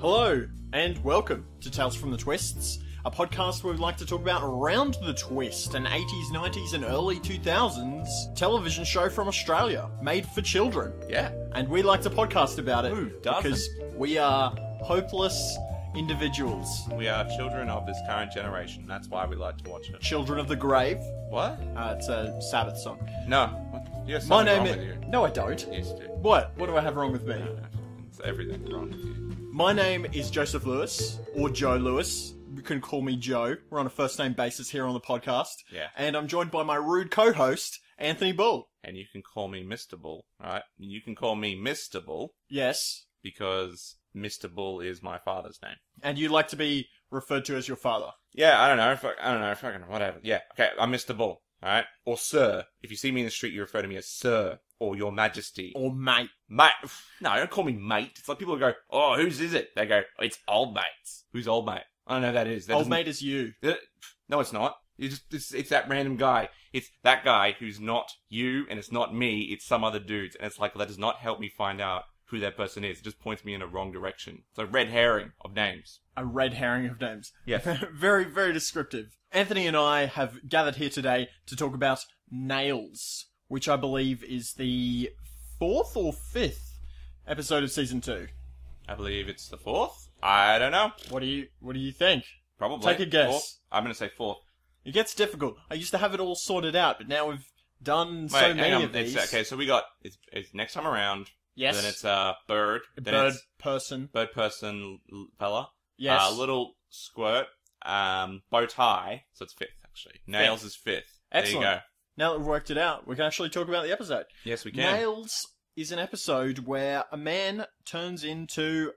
Hello, and welcome to Tales from the Twists, a podcast where we like to talk about Around the Twist, an 80s, 90s, and early 2000s television show from Australia, made for children. Yeah. And we like to podcast about it Who doesn't? because we are hopeless individuals. We are children of this current generation. That's why we like to watch it. Children of the Grave. What? It's a Sabbath song. No. You have My something name wrong is... with you. No, I don't. Yes, you do. What? What do I have wrong with me? It's everything wrong with you. My name is Joseph Lewis, or Joe Lewis. You can call me Joe. We're on a first-name basis here on the podcast. Yeah. And I'm joined by my rude co-host, Anthony Bull. And you can call me Mr. Bull, right? You can call me Mr. Bull Yes. because Mr. Bull is my father's name. And you like to be referred to as your father. Yeah, I don't know. Fucking whatever. Yeah, okay, I'm Mr. Bull, alright? Or Sir. If you see me in the street, you refer to me as Sir. Or Your Majesty. Or mate. Mate. No, don't call me mate. It's like people go, oh, whose is it? They go, it's old mates. Who's old mate? I don't know who that is. That Old doesn't- mate is you. No, it's not. It's that random guy. It's that guy who's not you, and it's not me. It's some other dudes, and it's like that does not help me find out who that person is. It just points me in a wrong direction. It's a red herring of names. A red herring of names. Yes. Very, very descriptive. Anthony and I have gathered here today to talk about Nails, which I believe is the 4th or 5th episode of season 2. I believe it's the 4th. I don't know. What do you think? Probably. Take a guess. 4th. I'm going to say 4th. It gets difficult. I used to have it all sorted out, but now we've done so Wait, hang many on. of these. Okay, so we got it's next time around. Yes. Then it's bird. A Then bird it's person. bird person fella. Yes. Little squirt. Bow tie. So it's 5th actually. Nails is 5th. Excellent. There you go. Now that we've worked it out, we can actually talk about the episode. Yes, we can. Nails is an episode where a man turns into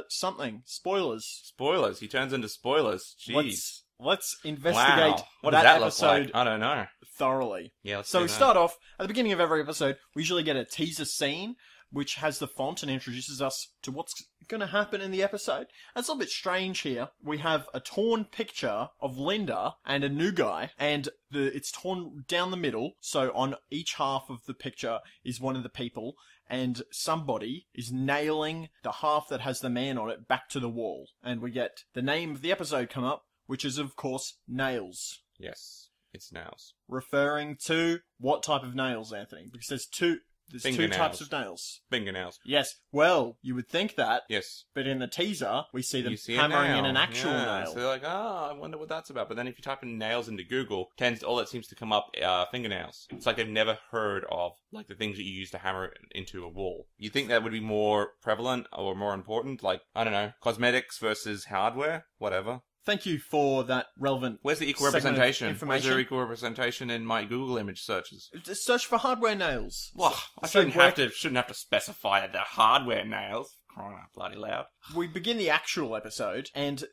something. Spoilers. Spoilers. He turns into spoilers. Jeez. Let's investigate Wow. What does that look episode like? I don't know. thoroughly. Yeah, let's So do we that. start off, at the beginning of every episode, we usually get a teaser scene, which has the font and introduces us to what's going to happen in the episode. And it's a little bit strange here. We have a torn picture of Linda and a new guy, and it's torn down the middle, so on each half of the picture is one of the people, and somebody is nailing the half that has the man on it back to the wall. And we get the name of the episode come up, which is, of course, Nails. Yes, it's nails. Referring to what type of nails, Anthony? Because there's two Fingernails. types of nails. Fingernails. Yes, well, you would think that, Yes. but in the teaser, we see them You see a hammering in nail. an actual Yeah, nail. So they're like, I wonder what that's about. But then if you type in nails into Google, all that seems to come up fingernails. It's like they've never heard of like the things that you use to hammer into a wall. You think that would be more prevalent or more important? Like, I don't know, cosmetics versus hardware? Whatever. Thank you for that relevant Where's the equal segment of representation? Where's information. there equal representation in my Google image searches? Just search for hardware nails. Well, I So shouldn't have to specify that they're hardware nails. Crying out bloody loud. We begin the actual episode, and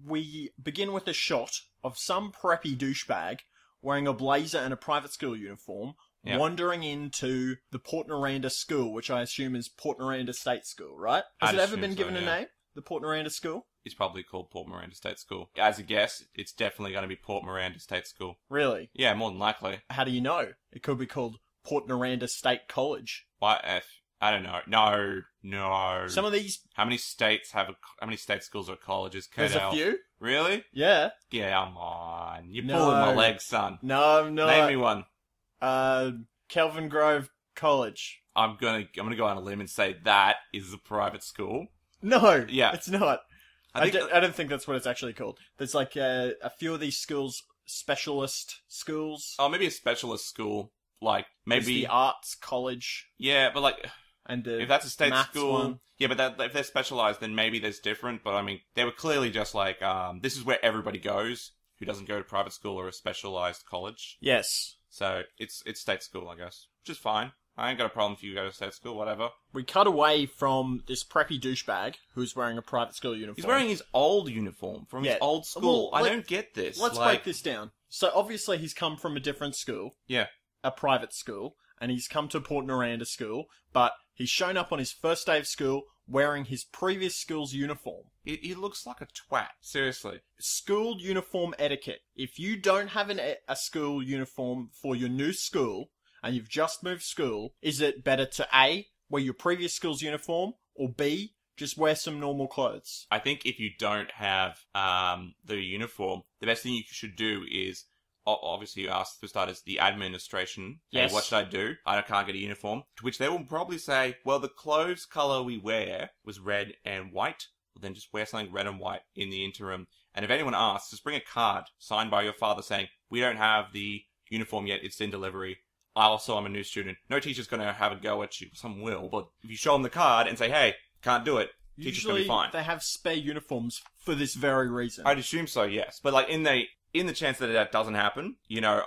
we begin with a shot of some preppy douchebag wearing a blazer and a private school uniform, Yeah. wandering into the Port Noranda School, which I assume is Port Noranda State School, right? Has I'd it ever assume been so, given a yeah. name? The Port Noranda School? It's probably called Port Miranda State School. As a guess, it's definitely going to be Port Miranda State School. Really? Yeah, more than likely. How do you know? It could be called Port Noranda State College. Why? I don't know. No. Some of these, How many state schools or colleges? there's a Cadell? few. Really? Yeah. Yeah, come on. You're No. pulling my leg, son. No, I'm not. Name me one. Kelvin Grove College. I'm gonna go on a limb and say that is a private school. No, Yeah. it's not. I I don't think that's what it's actually called. There's like a few of these schools, specialist schools. Oh, maybe a specialist school. Like There's maybe. the arts college Yeah, but like. and the If that's a state maths school, one. yeah, but if they're specialized, then maybe there's different. But I mean, they were clearly just like, this is where everybody goes who doesn't go to private school or a specialized college. Yes. So it's state school, I guess, which is fine. I ain't got a problem if you go to state school, whatever. We cut away from this preppy douchebag who's wearing a private school uniform. He's wearing his old uniform from his Yeah. old school. Well, I don't get this. Let's like, break this down. So obviously he's come from a different school, Yeah, a private school, and he's come to Port Noranda School, but he's shown up on his first day of school wearing his previous school's uniform. he looks like a twat. Seriously. School uniform etiquette. If you don't have a school uniform for your new school, and you've just moved school, is it better to A, wear your previous school's uniform, or B, Just wear some normal clothes. I think if you don't have the uniform, the best thing you should do is, obviously you ask, for starters, the administration, Yes. hey, what should I do? I can't get a uniform. To which they will probably say, well, the clothes colour we wear was red and white. Well, then just wear something red and white in the interim. And if anyone asks, just bring a card signed by your father saying, we don't have the uniform yet, it's in delivery. I'm a new student. No teacher's going to have a go at you. Some will, but if you show them the card and say, hey, can't do it, teacher's going to be fine. They have spare uniforms for this very reason. I'd assume so, yes. But like in the chance that that doesn't happen, you know,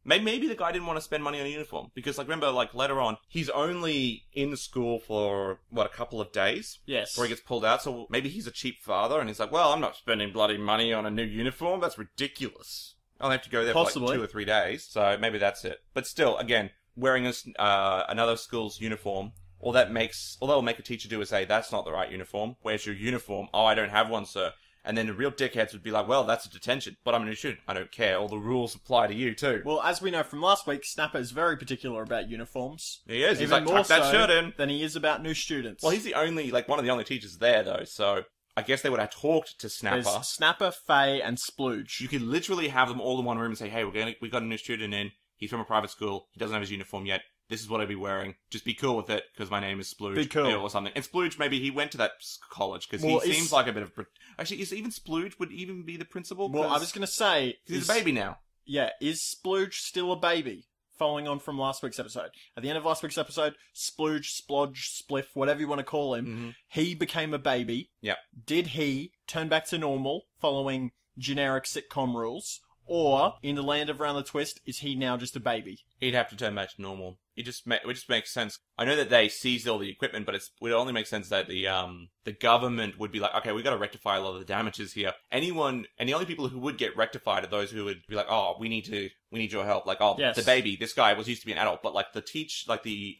maybe the guy didn't want to spend money on a uniform. Because like remember, like later on, he's only in the school for, a couple of days? Yes. Before he gets pulled out. So maybe he's a cheap father and he's like, well, I'm not spending bloody money on a new uniform. That's ridiculous. I'll have to go there Possibly. for like 2 or 3 days. So maybe that's it. But still, again, wearing another school's uniform, all it'll make a teacher do is say, that's not the right uniform. Where's your uniform? Oh, I don't have one, sir. And then the real dickheads would be like, well, that's a detention. But I'm a new student. I don't care. All the rules apply to you, too. Well, as we know from last week, Snapper is very particular about uniforms. He is. He's Even like, more tuck that so shirt in. than he is about new students. Well, he's one of the only teachers there, though. So I guess they would have talked to Snapper. There's Snapper, Faye, and Splooge. You could literally have them all in one room and say, hey, we got a new student in. He's from a private school. He doesn't have his uniform yet. This is what I'd be wearing. Just be cool with it, because my name is Splooge. Be cool. Or something. And Splooge, maybe he went to that college, because he seems like a bit of... Actually, is even Splooge would even be the principal? Well, I was going to say... He's a baby now. Yeah, is Splooge still a baby? Following on from last week's episode. At the end of last week's episode, Splooge, Splodge, Spliff, whatever you want to call him, he became a baby. Yep. Did he turn back to normal following generic sitcom rules? Or, in the land of Round the Twist, is he now just a baby? He'd have to turn back to normal. It just makes sense. I know that they seized all the equipment, but it would only make sense that the government would be like, okay, we got to rectify a lot of the damages here. And the only people who would get rectified are those who would be like, oh, we need your help. Like, oh, yes. The baby, this guy used to be an adult, but like the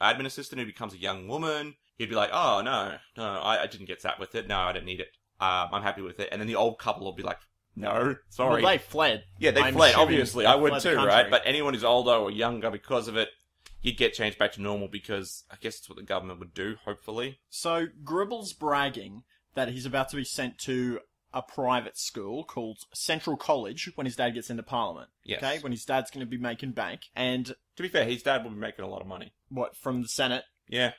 admin assistant who becomes a young woman, he'd be like, oh, no, I didn't get sat with it. No, I didn't need it. I'm happy with it. And then the old couple will be like, no, sorry. Well, they fled. Yeah, they fled, obviously. I would too, the right? But anyone who's older or younger because of it, you'd get changed back to normal because I guess it's what the government would do, hopefully. So, Gribble's bragging that he's about to be sent to a private school called Central College when his dad gets into Parliament. Yes. Okay? When his dad's going to be making bank. And, to be fair, his dad will be making a lot of money. what, from the Senate? Yeah.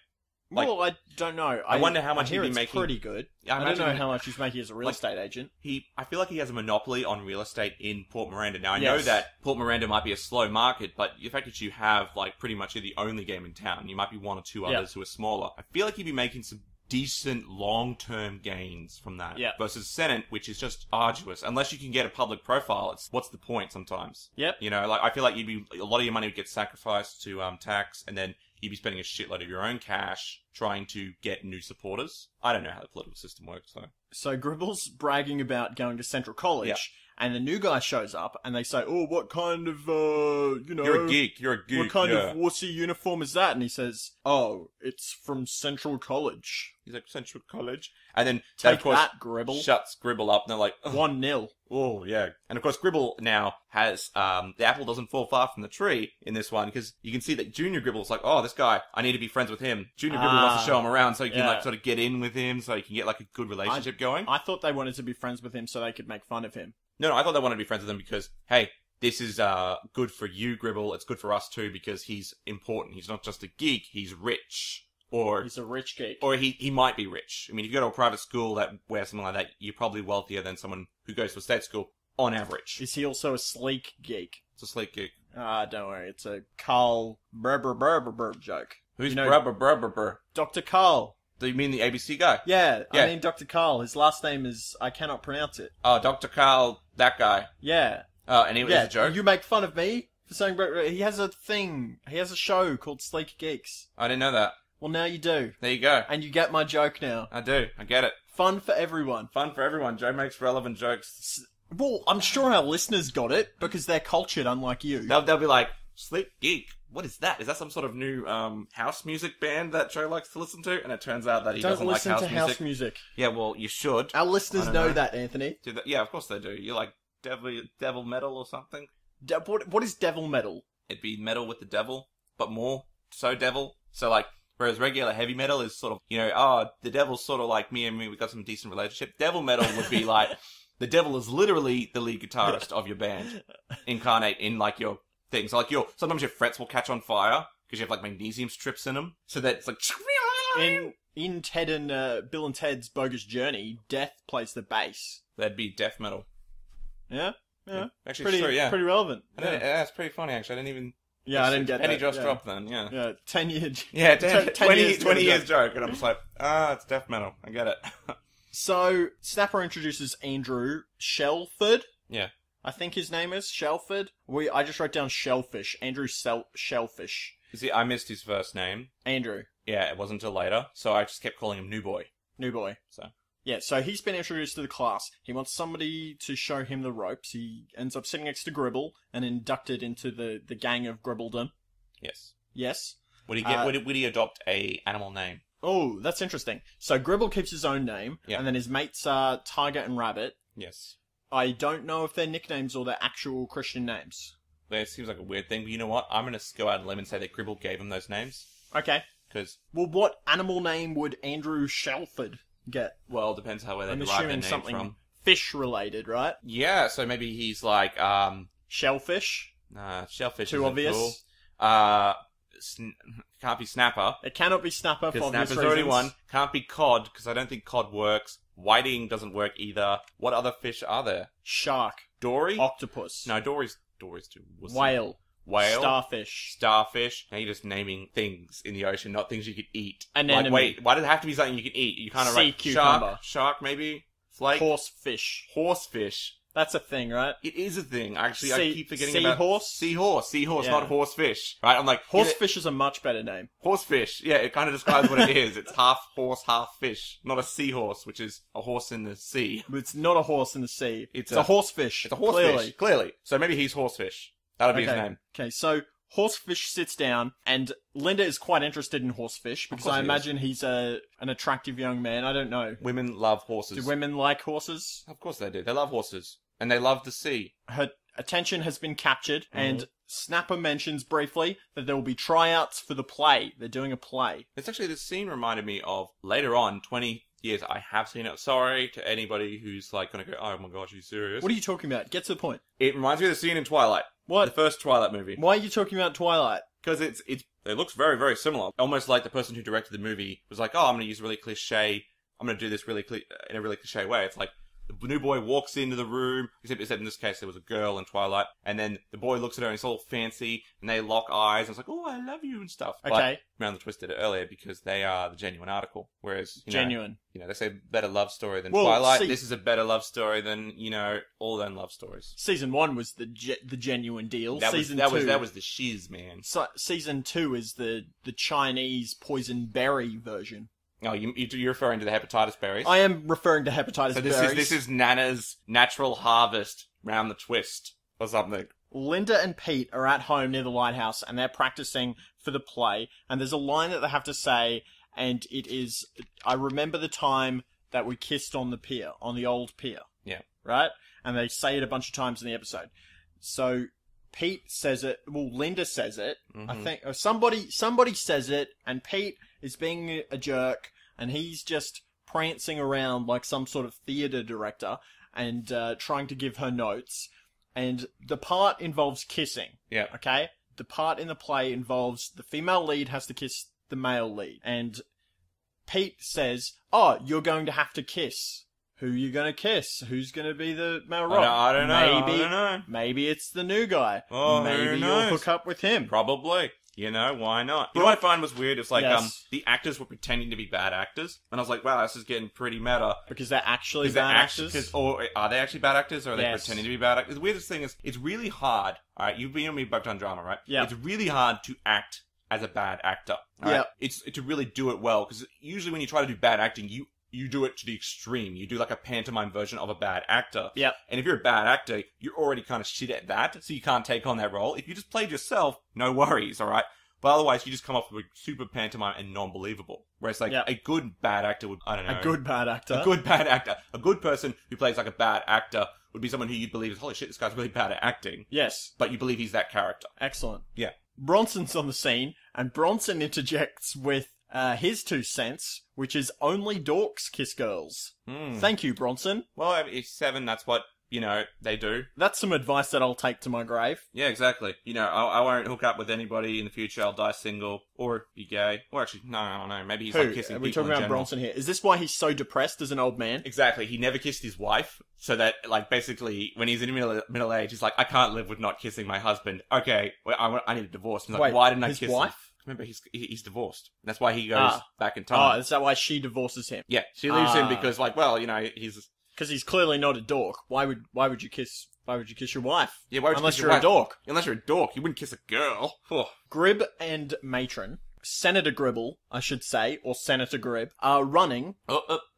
Like, Well, I don't know. I wonder how much I hear he'd be it's making. pretty good. Yeah, I don't know how much he's making as a real estate agent. I feel like he has a monopoly on real estate in Port Miranda. Now, I know Yes. that Port Miranda might be a slow market, but the fact that you have, like, pretty much the only game in town, you might be one or two others who are smaller. I feel like he'd be making some decent long-term gains from that. Yeah. Versus Senate, which is just arduous. Unless you can get a public profile, what's the point sometimes? Yep. You know, like, I feel like a lot of your money would get sacrificed to, tax, and then you'd be spending a shitload of your own cash trying to get new supporters. I don't know how the political system works, though. So Gribble's bragging about going to Central College, and the new guy shows up, and they say, oh, what kind of, You're a geek. what kind of wussy uniform is that? And he says, oh, it's from Central College. He's like, Central College? And then, Take of course, that, Gribble. shuts Gribble up, and they're like, 1-0. Oh, yeah. And of course, Gribble now has, the apple doesn't fall far from the tree in this one, because you can see that Junior Gribble's like, oh, this guy, I need to be friends with him. Junior Gribble wants to show him around so you can, like, sort of get in with him, so you can get, like, a good relationship going. I thought they wanted to be friends with him so they could make fun of him. No, I thought they wanted to be friends with him because, hey, this is, good for you, Gribble. It's good for us, too, because he's important. He's not just a geek, he's rich. Or he's a rich geek. Or he might be rich. I mean, if you go to a private school that wears something like that, you're probably wealthier than someone who goes to a state school, on average. Is he also a sleek geek? It's a sleek geek. Don't worry. It's a Carl Brr joke. Who's Brr? Dr. Carl. Do you mean the ABC guy? Yeah, I mean Dr. Carl. His last name is... I cannot pronounce it. Oh, Dr. Carl, that guy. Yeah. Oh, and it was a joke? You make fun of me for saying... He has a thing. He has a show called Sleek Geeks. I didn't know that. Well, now you do. There you go. And you get my joke now. I do. I get it. Fun for everyone. Fun for everyone. Joe makes relevant jokes. Well, I'm sure our listeners got it, because they're cultured, unlike you. They'll be like, Sleep Geek? What is that? Is that some sort of new house music band that Joe likes to listen to? And it turns out that he doesn't like house music. Don't listen to house music. Yeah, well, you should. Our listeners know that, Anthony. Yeah, of course they do. You like devil metal or something? What is devil metal? It'd be metal with the devil, but more so devil. So, like, Whereas regular heavy metal is sort of, oh, the devil's sort of like me and me, we got some decent relationship. Devil metal would be like, the devil is literally the lead guitarist of your band, incarnate in like your things. So, like sometimes your frets will catch on fire because you have like magnesium strips in them. So that it's like... In Ted and Bill and Ted's Bogus Journey, Death plays the bass. That'd be death metal. Yeah. Actually, pretty, sure, yeah. Pretty relevant. Yeah, it's pretty funny, actually. I didn't even... Yeah, I didn't get Penny that. just dropped then, yeah. Yeah, 10 years. Yeah, 20 years joke. And I'm just like, it's death metal. I get it. So, Snapper introduces Andrew Shelford. Yeah. I think his name is Shelford. I just wrote down Shellfish. Andrew Shellfish. See, I missed his first name. Andrew. Yeah, it wasn't until later, so I just kept calling him New Boy. New Boy. So. Yeah, so he's been introduced to the class. He wants somebody to show him the ropes. He ends up sitting next to Gribble and inducted into the gang of Gribbledom. Yes. Yes. Would he get? Would he adopt a animal name? Oh, that's interesting. So Gribble keeps his own name, and then his mates are Tiger and Rabbit. Yes. I don't know if they're nicknames or they're actual Christian names. It seems like a weird thing, but you know what? I'm going to go out on a limb and say that Gribble gave him those names. Okay. Because... Well, what animal name would Andrew Shelford get? Well, it depends how where they derive their name something from. Fish-related, right? Yeah, so maybe he's like, Shellfish? Nah, shellfish Too isn't obvious? Cool. Can't be Snapper. It cannot be Snapper for obvious Snapper's reasons. already one. Can't be Cod, because I don't think Cod works. Whiting doesn't work either. What other fish are there? Shark. Dory? Octopus. No, Dory's too wussy. Whale. Whale. Starfish. Starfish. Now you're just naming things in the ocean, not things you could eat. Anemone. Like, wait, why does it have to be something you can eat? You kind of Sea like cucumber. Shark maybe? Flake? Horsefish. Horsefish. That's a thing, right? It is a thing. Actually, I keep forgetting about... Seahorse? Seahorse, Yeah. not horsefish. Right? I'm like... Horsefish is a much better name. Horsefish. Yeah, it kind of describes what it is. It's half horse, half fish. Not a seahorse, which is a horse in the sea. But it's not a horse in the sea. It's a horsefish. It's a horsefish. Clearly. Clearly. So maybe he's horsefish. That'll be his name. Okay, so Horsefish sits down, and Linda is quite interested in Horsefish, because I imagine he's an attractive young man. I don't know. Women love horses. Do women like horses? Of course they do. They love horses. And they love the sea. Her attention has been captured, and Snapper mentions briefly that there will be tryouts for the play. They're doing a play. It's actually, this scene reminded me of, later on, 20 years, I have seen it. Sorry to anybody who's like going to go, oh my gosh, are you serious? What are you talking about? Get to the point. It reminds me of the scene in Twilight. What? The first Twilight movie. Why are you talking about Twilight? Because it looks very, very similar. Almost like the person who directed the movie was like, oh, I'm going to use really cliche, I'm going to do this in a really cliche way. It's like, the new boy walks into the room, except in this case there was a girl in Twilight, and then the boy looks at her and it's all fancy, and they lock eyes, and it's like, oh, I love you, and stuff. Okay. But Round the Twist did it earlier because they are the genuine article, whereas, Genuine. They say better love story than Twilight. This is a better love story than, all them love stories. Season 1 was the genuine deal. That Season was 2... that was the shiz, man. So, Season 2 is the Chinese poison berry version. Oh, you're referring to the hepatitis berries? I am referring to hepatitis berries. This is Nana's natural harvest round the twist or something. Linda and Pete are at home near the lighthouse and they're practicing for the play, and there's a line that they have to say, and it is, I remember the time that we kissed on the pier, on the old pier. Yeah. Right? And they say it a bunch of times in the episode. So Pete says it, Linda says it, I think, or somebody says it, and Pete is being a jerk, and he's just prancing around like some sort of theatre director and trying to give her notes. And the part involves kissing. Yeah. Okay? The part in the play involves the female lead has to kiss the male lead. And Pete says, oh, you're going to have to kiss. Who are you going to kiss? Who's going to be the male role? I don't know. Maybe it's the new guy. Oh, maybe you'll hook up with him. Probably. Why not? You know what I find was weird? It's like, Yes. the actors were pretending to be bad actors. And I was like, wow, this is getting pretty meta. Because they're actually bad actors? Or are they actually bad actors, or are they Yes. pretending to be bad actors? The weirdest thing is, it's really hard. Alright, you've been on me both done drama, right? Yeah. It's really hard to act as a bad actor. All right? Yeah. It's to really do it well, because usually when you try to do bad acting, you do it to the extreme. You do like a pantomime version of a bad actor. Yep. And if you're a bad actor, you're already kind of shit at that, so you can't take on that role. If you just played yourself, no worries, alright? But otherwise, you just come off with super pantomime and non-believable. Whereas, like, a good bad actor would, I don't know. A good bad actor. A good bad actor. A good person who plays like a bad actor would be someone who you'd believe is, holy shit, this guy's really bad at acting. Yes. But you believe he's that character. Excellent. Yeah. Bronson's on the scene, and Bronson interjects with, his 2 cents, which is only dorks kiss girls. Hmm. Thank you, Bronson. Well, if 7, that's what, they do. That's some advice that I'll take to my grave. Yeah, exactly. I won't hook up with anybody in the future. I'll die single or be gay. Or actually, no. Maybe he's like kissing Are people we talking in about general. Bronson here? Is this why he's so depressed as an old man? Exactly. He never kissed his wife, so that, like, basically, when he's in middle age, he's like, I can't live with not kissing my husband. Okay, well, I need a divorce. He's like, Wait, why didn't I his kiss wife? him? Remember, he's divorced. That's why he goes back in time. Oh, is that why she divorces him? Yeah, she leaves him because, like, well, he's... Because he's clearly not a dork. Why would you kiss your wife? Yeah, why would Unless you you're kiss your a wife? dork. Unless you're a dork, you wouldn't kiss a girl. Oh. Grib and Matron, Senator Gribble, I should say, or Senator Grib, are running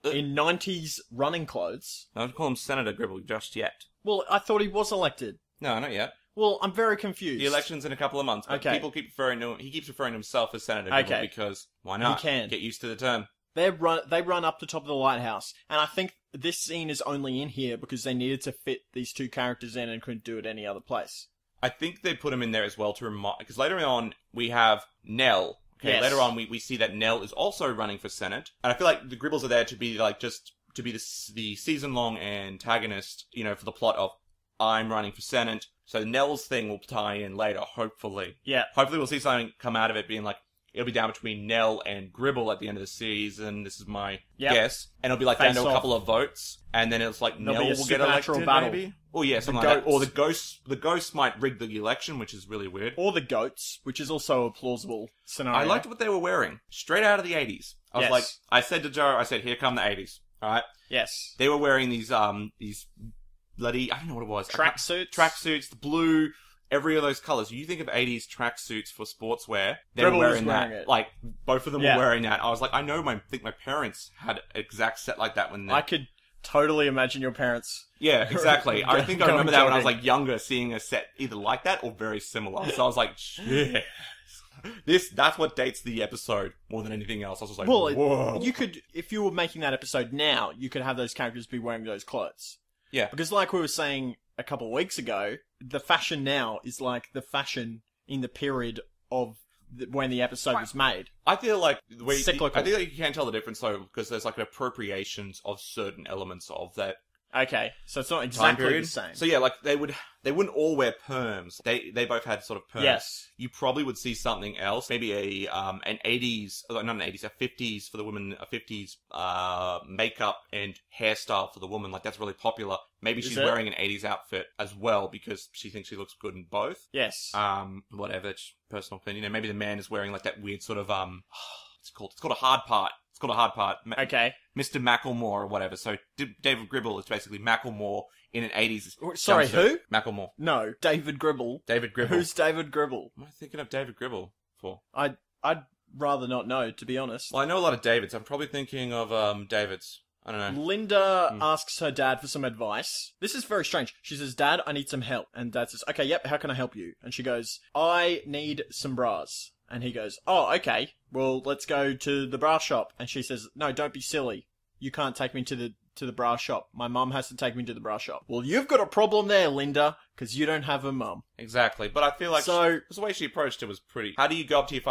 in 90s running clothes. I don't call him Senator Gribble just yet. Well, I thought he was elected. No, not yet. Well, I'm very confused. The election's in a couple of months, but Okay. people keep referring to him. He keeps referring to himself as Senator Gribble Okay. because why not? He can. Get used to the term. They run up the top of the lighthouse, and I think this scene is only in here because they needed to fit these two characters in and couldn't do it any other place. I think they put him in there as well to remind, because later on we have Nell. Okay, Yes. later on we see that Nell is also running for Senate, and I feel like the Gribbles are there to be like just to be the season-long antagonist, for the plot of I'm running for Senate. So Nell's thing will tie in later, hopefully. Yeah. Hopefully we'll see something come out of it being like, it'll be down between Nell and Gribble at the end of the season. This is my guess. And it'll be like down Face to a off. couple of votes. And then it's like There'll Nell be a will get elected, supernatural battle. maybe? Oh yeah, something The like that. Or goats. the ghosts might rig the election, which is really weird. Or the goats, which is also a plausible scenario. I liked what they were wearing. Straight out of the 80s. I was Yes. like, I said to Joe, here come the 80s. Alright? Yes. They were wearing these bloody, I don't know what it was. Tracksuits, the blue, every of those colours. You think of 80s tracksuits for sportswear, they Gribble were was wearing wearing that. it. Like, both of them Yeah. were wearing that. I was like, I think my parents had an exact set like that when they... I could totally imagine your parents. Yeah, exactly. I think I Going remember that when I was jogging. like younger, seeing a set either like that or very similar. So I was like, shit. That's what dates the episode more than anything else. I was just like, Well, whoa. you could, if you were making that episode now, you could have those characters be wearing those clothes. Yeah. Because like we were saying a couple of weeks ago, the fashion now is like the fashion in the period of when the episode was made. I feel like Cyclical. I think like you can tell the difference though because there's like appropriations of certain elements of that Okay, so it's not time exactly period. the same. So yeah, like they wouldn't all wear perms. They both had sort of perms. Yes. You probably would see something else, maybe an 80s, not an 80s, a 50s for the women, a 50s makeup and hairstyle for the woman. Like that's really popular. Maybe Is she's it? wearing an 80s outfit as well because she thinks she looks good in both. Yes. Whatever, it's personal opinion. And maybe the man is wearing like that weird sort of it's called a hard part. It's called a hard part. Okay. Mr. Macklemore or whatever. So David Gribble is basically Macklemore in an 80s. Sorry, jumpsuit. who? Macklemore. No, David Gribble. David Gribble. Who's David Gribble? What am I thinking of David Gribble for? I'd rather not know, to be honest. Well, I know a lot of Davids. I'm probably thinking of Davids. I don't know. Linda asks her dad for some advice. This is very strange. She says, Dad, I need some help. And Dad says, okay, yep, how can I help you? And she goes, I need some bras. And he goes, oh, okay, well, let's go to the bra shop. And she says, no, don't be silly. You can't take me to the bra shop. My mum has to take me to the bra shop. Well, you've got a problem there, Linda, because you don't have a mum. Exactly. But I feel like So- the way she approached it was pretty... How do you go up to your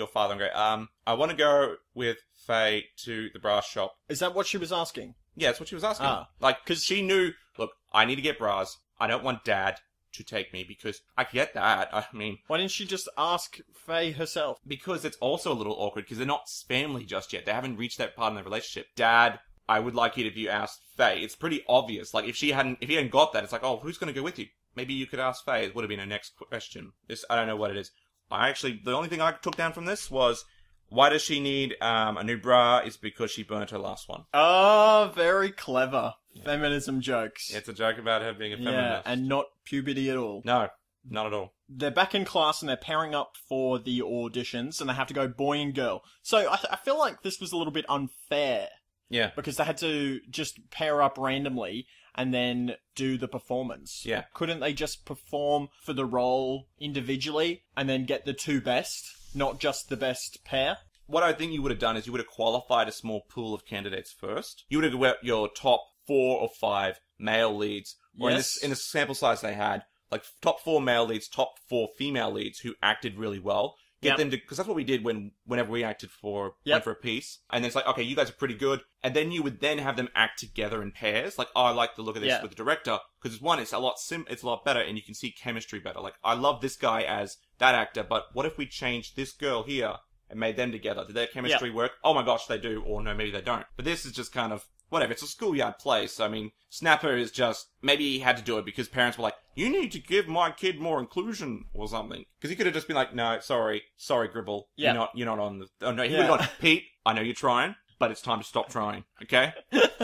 father and go, I want to go with Faye to the bra shop. Is that what she was asking? Yeah, that's what she was asking. Ah. Like, because she knew, look, I need to get bras. I don't want Dad to take me because I get that. I mean, Why didn't she just ask Faye herself? because it's also a little awkward because they're not family just yet. They haven't reached that part in their relationship. Dad, I would like it if you asked Faye. It's pretty obvious. Like, if he hadn't got that, it's like, oh, who's going to go with you? Maybe you could ask Faye. It would have been a next question. I don't know what it is. The only thing I took down from this was, why does she need a new bra? It's because she burnt her last one. Oh, very clever. Feminism jokes. It's a joke about her being a Yeah, feminist. and not puberty at all. No, not at all. They're back in class and they're pairing up for the auditions and they have to go boy and girl. So I feel like this was a little bit unfair Yeah. because they had to just pair up randomly and then do the performance. Yeah. Couldn't they just perform for the role individually and then get the two best, not just the best pair? What I think you would have done is you would have qualified a small pool of candidates first. You would have got your top 4 or 5 male leads. Or Yes. in the sample size they had, like top 4 male leads, top 4 female leads who acted really well. Get them to, because that's what we did whenever we acted for Went for a Piece. And then it's like, okay, you guys are pretty good. And then you would then have them act together in pairs. Like, oh, I like the look of this with the director. Because one, it's a lot better and you can see chemistry better. Like, I love this guy as that actor, but what if we changed this girl here and made them together? Did their chemistry work? Oh my gosh, they do. Or no, maybe they don't. But this is just kind of, whatever. It's a schoolyard play. So, I mean, Snapper is just, maybe he had to do it because parents were like, you need to give my kid more inclusion or something. Because he could have just been like, no, sorry, Gribble. Yeah. You're not on the, oh no, he would have gone, Pete, I know you're trying, but it's time to stop trying. Okay?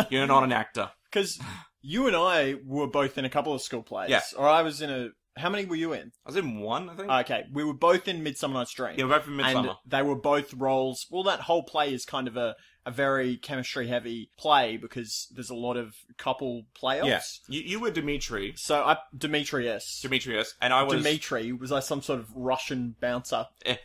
You're not an actor. Because you and I were both in a couple of school plays. Yeah. Or I was in a, how many were you in? I was in one, I think. Okay. We were both in Midsummer Night's Dream. Yeah, we're both in Midsummer. And they were both roles, well, that whole play is kind of a very chemistry-heavy play because there's a lot of couple playoffs. Yes. You were Dimitri. So, Demetrius. And I was... Dimitri. Was I some sort of Russian bouncer? Yeah,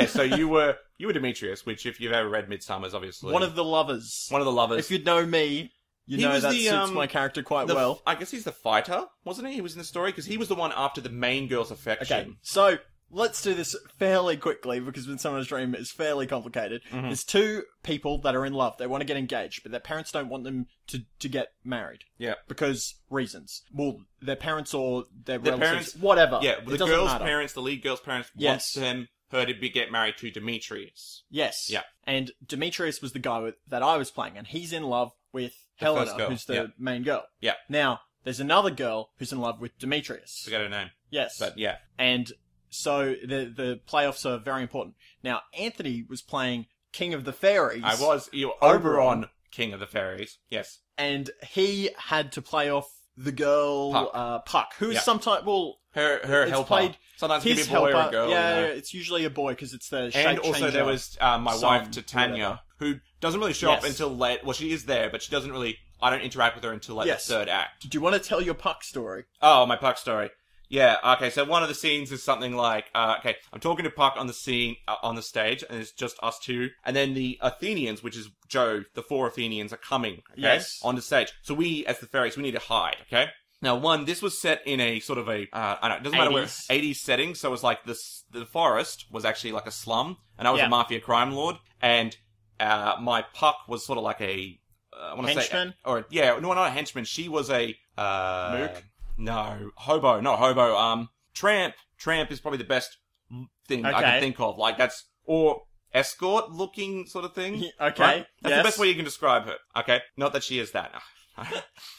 so you were Demetrius, which if you've ever read Midsummer's, obviously... One of the lovers. If you know me, you know that suits my character quite well. I guess he's the fighter, wasn't he? He was in the story, because he was the one after the main girl's affection. Okay, so... Let's do this fairly quickly because Midsummer Night's Dream is fairly complicated. Mm-hmm. There's two people that are in love. They want to get engaged, but their parents don't want them to get married. Yeah. Because reasons. Well, their parents or their relatives, parents, whatever. Yeah, the girl's parents, the lead girl's parents want her to get married to Demetrius. Yes. Yeah. And Demetrius was the guy that I was playing, and he's in love with Helena, who's the main girl. Yeah. Now, there's another girl who's in love with Demetrius. Forget her name. Yes. But yeah. And... So, the playoffs are very important. Now, Anthony was playing King of the Fairies. I was. You were Oberon, King of the Fairies. Yes. And he had to play off the girl, Puck, who's sometimes, well... Her helper. Sometimes it can be a boy or a girl. Yeah, it's usually a boy, because it's the shape And also changer. there was my wife, Titania, who doesn't really show up until late. Well, she is there, but she doesn't really... I don't interact with her until, like, the third act. Do you want to tell your Puck story? Oh, my Puck story. Yeah, okay, so one of the scenes is something like, okay, I'm talking to Puck on the scene, on the stage, and it's just us two, and then the Athenians, which is Joe, the 4 Athenians are coming, okay, on the stage. So we, as the fairies, we need to hide, okay? Now, this was set in a sort of a, I don't know, it doesn't matter where, 80s setting, so it was like the forest was actually like a slum, and I was a mafia crime lord, and, my Puck was sort of like a, I want to say... Henchman? No, not a henchman, she was a, Mook? No, hobo, not hobo, tramp. Tramp is probably the best thing I can think of. Like, or escort looking sort of thing. Okay. Right? That's the best way you can describe her. Okay. Not that she is that.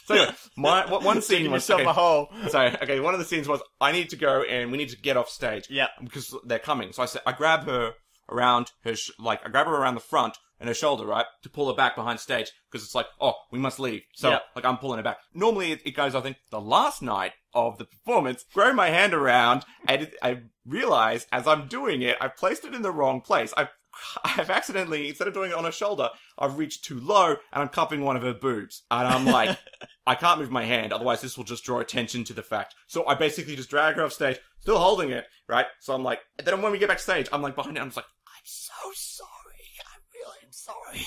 So anyway, one scene was... yourself a hole. So, one of the scenes was, I need to go and we need to get off stage. Yeah. Because they're coming. So I grab her around her, I grab her around the front and her shoulder, right? To pull her back behind stage. Because it's like, oh, we must leave. So, I'm pulling her back. Normally, it goes, I think, the last night of the performance, throw my hand around, and I realize, as I'm doing it, I've placed it in the wrong place. I've accidentally, instead of doing it on her shoulder, I've reached too low, and I'm cupping one of her boobs. And I'm like, I can't move my hand, otherwise this will just draw attention to the fact. So I basically just drag her off stage, still holding it, right? So I'm like, and then when we get backstage, I'm like behind it, I'm just like, I'm so sorry. I'm sorry.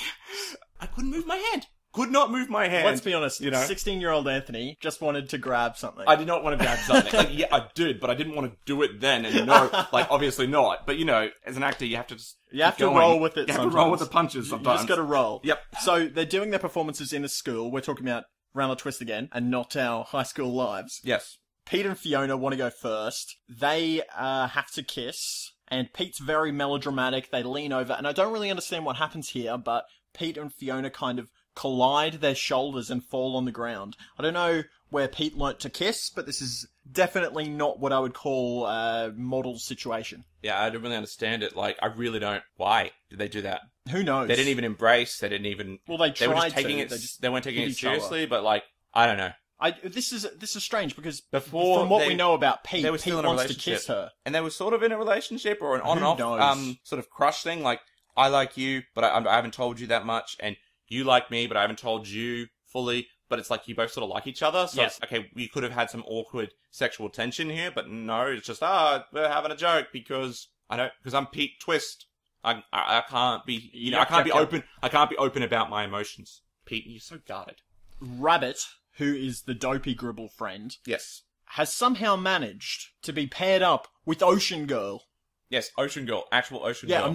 I couldn't move my hand. Could not move my hand. Let's be honest, 16-year-old Anthony just wanted to grab something. I did not want to grab something. Like, yeah, I did, but I didn't want to do it then, and obviously not. But, as an actor, you have to just... You have to roll with it sometimes. You have to roll with the punches sometimes. You just gotta roll. Yep. So, they're doing their performances in a school. We're talking about Round the Twist again, and not our high school lives. Yes. Pete and Fiona want to go first. They have to kiss, and Pete's very melodramatic. They lean over, and I don't really understand what happens here, but Pete and Fiona kind of collide their shoulders and fall on the ground. I don't know where Pete learnt to kiss, but this is definitely not what I would call a model situation. Yeah, I don't really understand it. Like, I really don't. Why did they do that? Who knows? They didn't even embrace. They didn't even... Well, they tried were just taking to. They weren't taking it seriously, but like, I don't know. This is strange because before from what we know about Pete, they were still Pete in a wants to relationship. kiss her. And they were sort of in a relationship or an on and Who off knows? sort of crush thing. Like, I like you, but I haven't told you that much. And you like me, but I haven't told you fully. But it's like you both sort of like each other. So it's, okay, we could have had some awkward sexual tension here, but no, it's just, we're having a joke because I'm Pete Twist. I can't be, I can't be open. I can't be open about my emotions. Pete, you're so guarded. Rabbit, who is the dopey Gribble friend, yes, has somehow managed to be paired up with Ocean Girl. Yes, Ocean Girl. Actual Ocean Yeah, Girl.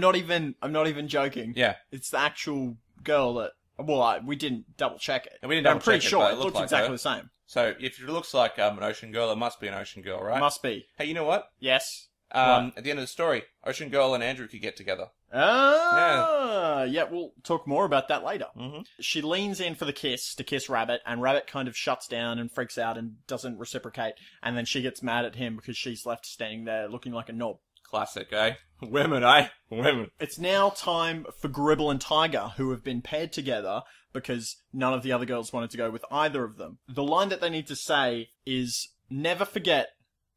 I'm not even joking. Yeah. It's the actual girl that... Well, we didn't double check it. And we didn't But I'm double pretty check it, sure but it it looked looks like exactly her. the same. So, if it looks like an Ocean Girl, it must be an Ocean Girl, right? Must be. Hey, you know what? Yes. At the end of the story, Ocean Girl and Andrew could get together. Yeah, we'll talk more about that later. Mm-hmm. She leans in for the kiss to kiss Rabbit, and Rabbit kind of shuts down and freaks out and doesn't reciprocate, and then she gets mad at him because she's left standing there looking like a knob. Classic, eh? Women, eh? Women. It's now time for Gribble and Tiger, who have been paired together because none of the other girls wanted to go with either of them. The line that they need to say is, never forget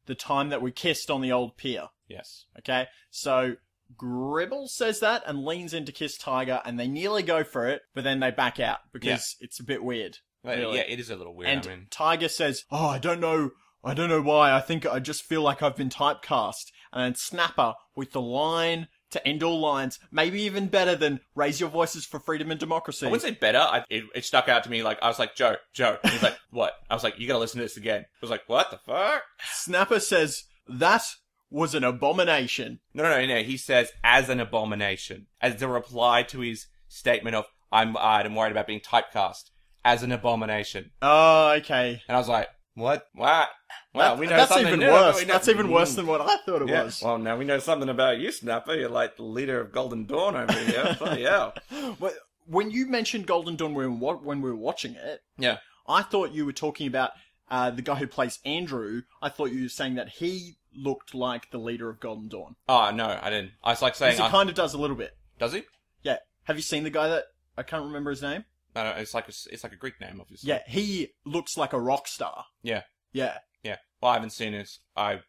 the time that we kissed on the old pier. Yes. Okay? So, Gribble says that and leans in to kiss Tiger, and they nearly go for it, but then they back out because it's a bit weird. Really. Yeah, it is a little weird. And Tiger says, "Oh, I don't know why. I just feel like I've been typecast." And then Snapper with the line to end all lines, maybe even better than "Raise your voices for freedom and democracy." I wouldn't say better. It stuck out to me. Like I was like, Joe. And he's like, what? I was like, you gotta listen to this again. I was like, what the fuck? Snapper says, "That was an abomination." No. He says, as an abomination, as a reply to his statement of, I'm worried about being typecast as an abomination. Oh, okay. And I was like, what? Wow, we know that's something even new. worse. That's even worse than what I thought it was. Well, now we know something about you, Snapper. You're like the leader of Golden Dawn over here. Bloody hell. When you mentioned Golden Dawn when we were watching it, Yeah. I thought you were talking about the guy who plays Andrew. I thought you were saying that he looked like the leader of Golden Dawn. Oh, no, I didn't. I was like saying... He kind of does a little bit. Does he? Yeah. Have you seen the guy that... I can't remember his name? No, it's like a Greek name, obviously. Yeah, he looks like a rock star. Yeah. Yeah. Yeah. Well, I haven't seen it. I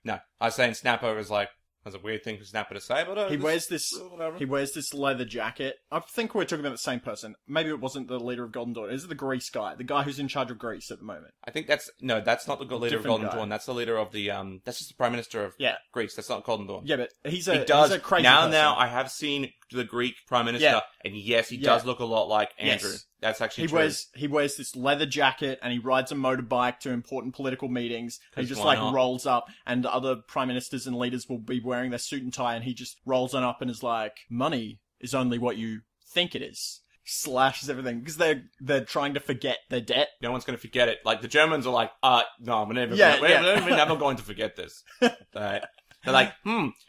was saying Snapper was like... That's a weird thing for Snapper to say, but... He wears this leather jacket. I think we're talking about the same person. Maybe it wasn't the leader of Golden Dawn. Is it the Greece guy? The guy who's in charge of Greece at the moment? I think that's not the leader of Golden guy. Dawn. That's the leader of the, that's just the Prime Minister of Greece. That's not Golden Dawn. Yeah, but he's He a does. crazy Now, person. I have seen the Greek Prime Minister, and yes, he does look a lot like Andrew. Yes. That's actually true. He wears this leather jacket and he rides a motorbike to important political meetings. He just why not? rolls up, and other prime ministers and leaders will be wearing their suit and tie, and he just rolls on up and is like, "Money is only what you think it is." Slashes everything because they're trying to forget their debt. No one's going to forget it. Like the Germans are like, no, we're never going to forget this. They're like,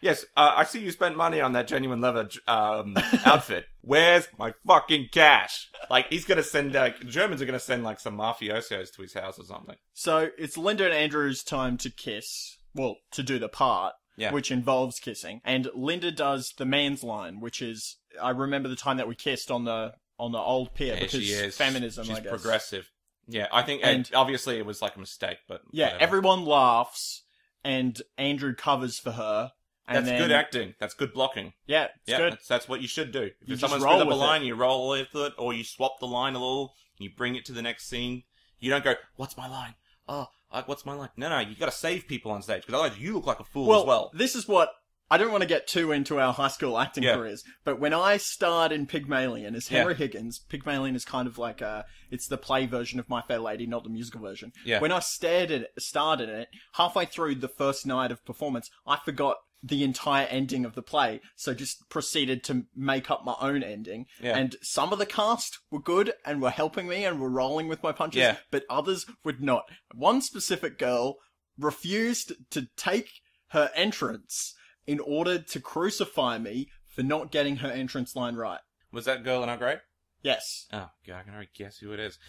yes, I see you spent money on that genuine leather outfit. Where's my fucking cash? Like, he's gonna send, the Germans are gonna send, like, some mafiosos to his house or something. So, it's Linda and Andrew's time to kiss. Well, to do the part. Yeah. Which involves kissing. And Linda does the man's line, which is, I remember the time that we kissed on the old pier, because she is. feminism, She's I guess. progressive. Yeah, I think, and obviously it was like a mistake, but... Yeah, whatever. everyone laughs, and Andrew covers for her. And That's good acting. That's good blocking. Yeah, it's good. That's what you should do. You If just someone roll screws up a with line, you roll with it, or you swap the line a little, you bring it to the next scene. You don't go, what's my line? Oh, what's my line? No, you gotta save people on stage, because otherwise you look like a fool as well. This is what... I don't want to get too into our high school acting careers, but when I starred in Pygmalion as Henry Higgins, Pygmalion is kind of like it's the play version of My Fair Lady, not the musical version. Yeah. When I starred in it, halfway through the first night of performance, I forgot the entire ending of the play, so just proceeded to make up my own ending. Yeah. And some of the cast were good and were helping me and were rolling with my punches, but others would not. One specific girl refused to take her entrance in order to crucify me for not getting her entrance line right. Was that girl in our grade? Yes. Oh, God, I can already guess who it is.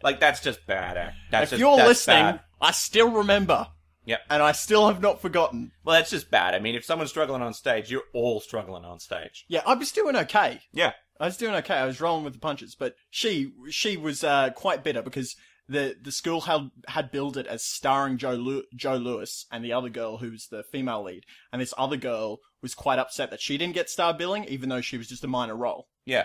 Like that's just bad. If you're listening, I still remember. Yep. And I still have not forgotten. Well, that's just bad. I mean, if someone's struggling on stage, you're all struggling on stage. Yeah, I was doing okay. Yeah. I was doing okay. I was rolling with the punches, but she was quite bitter because the school had billed it as starring Joe Lewis and the other girl who's the female lead, and this other girl was quite upset that she didn't get star billing, even though she was just a minor role. Yeah.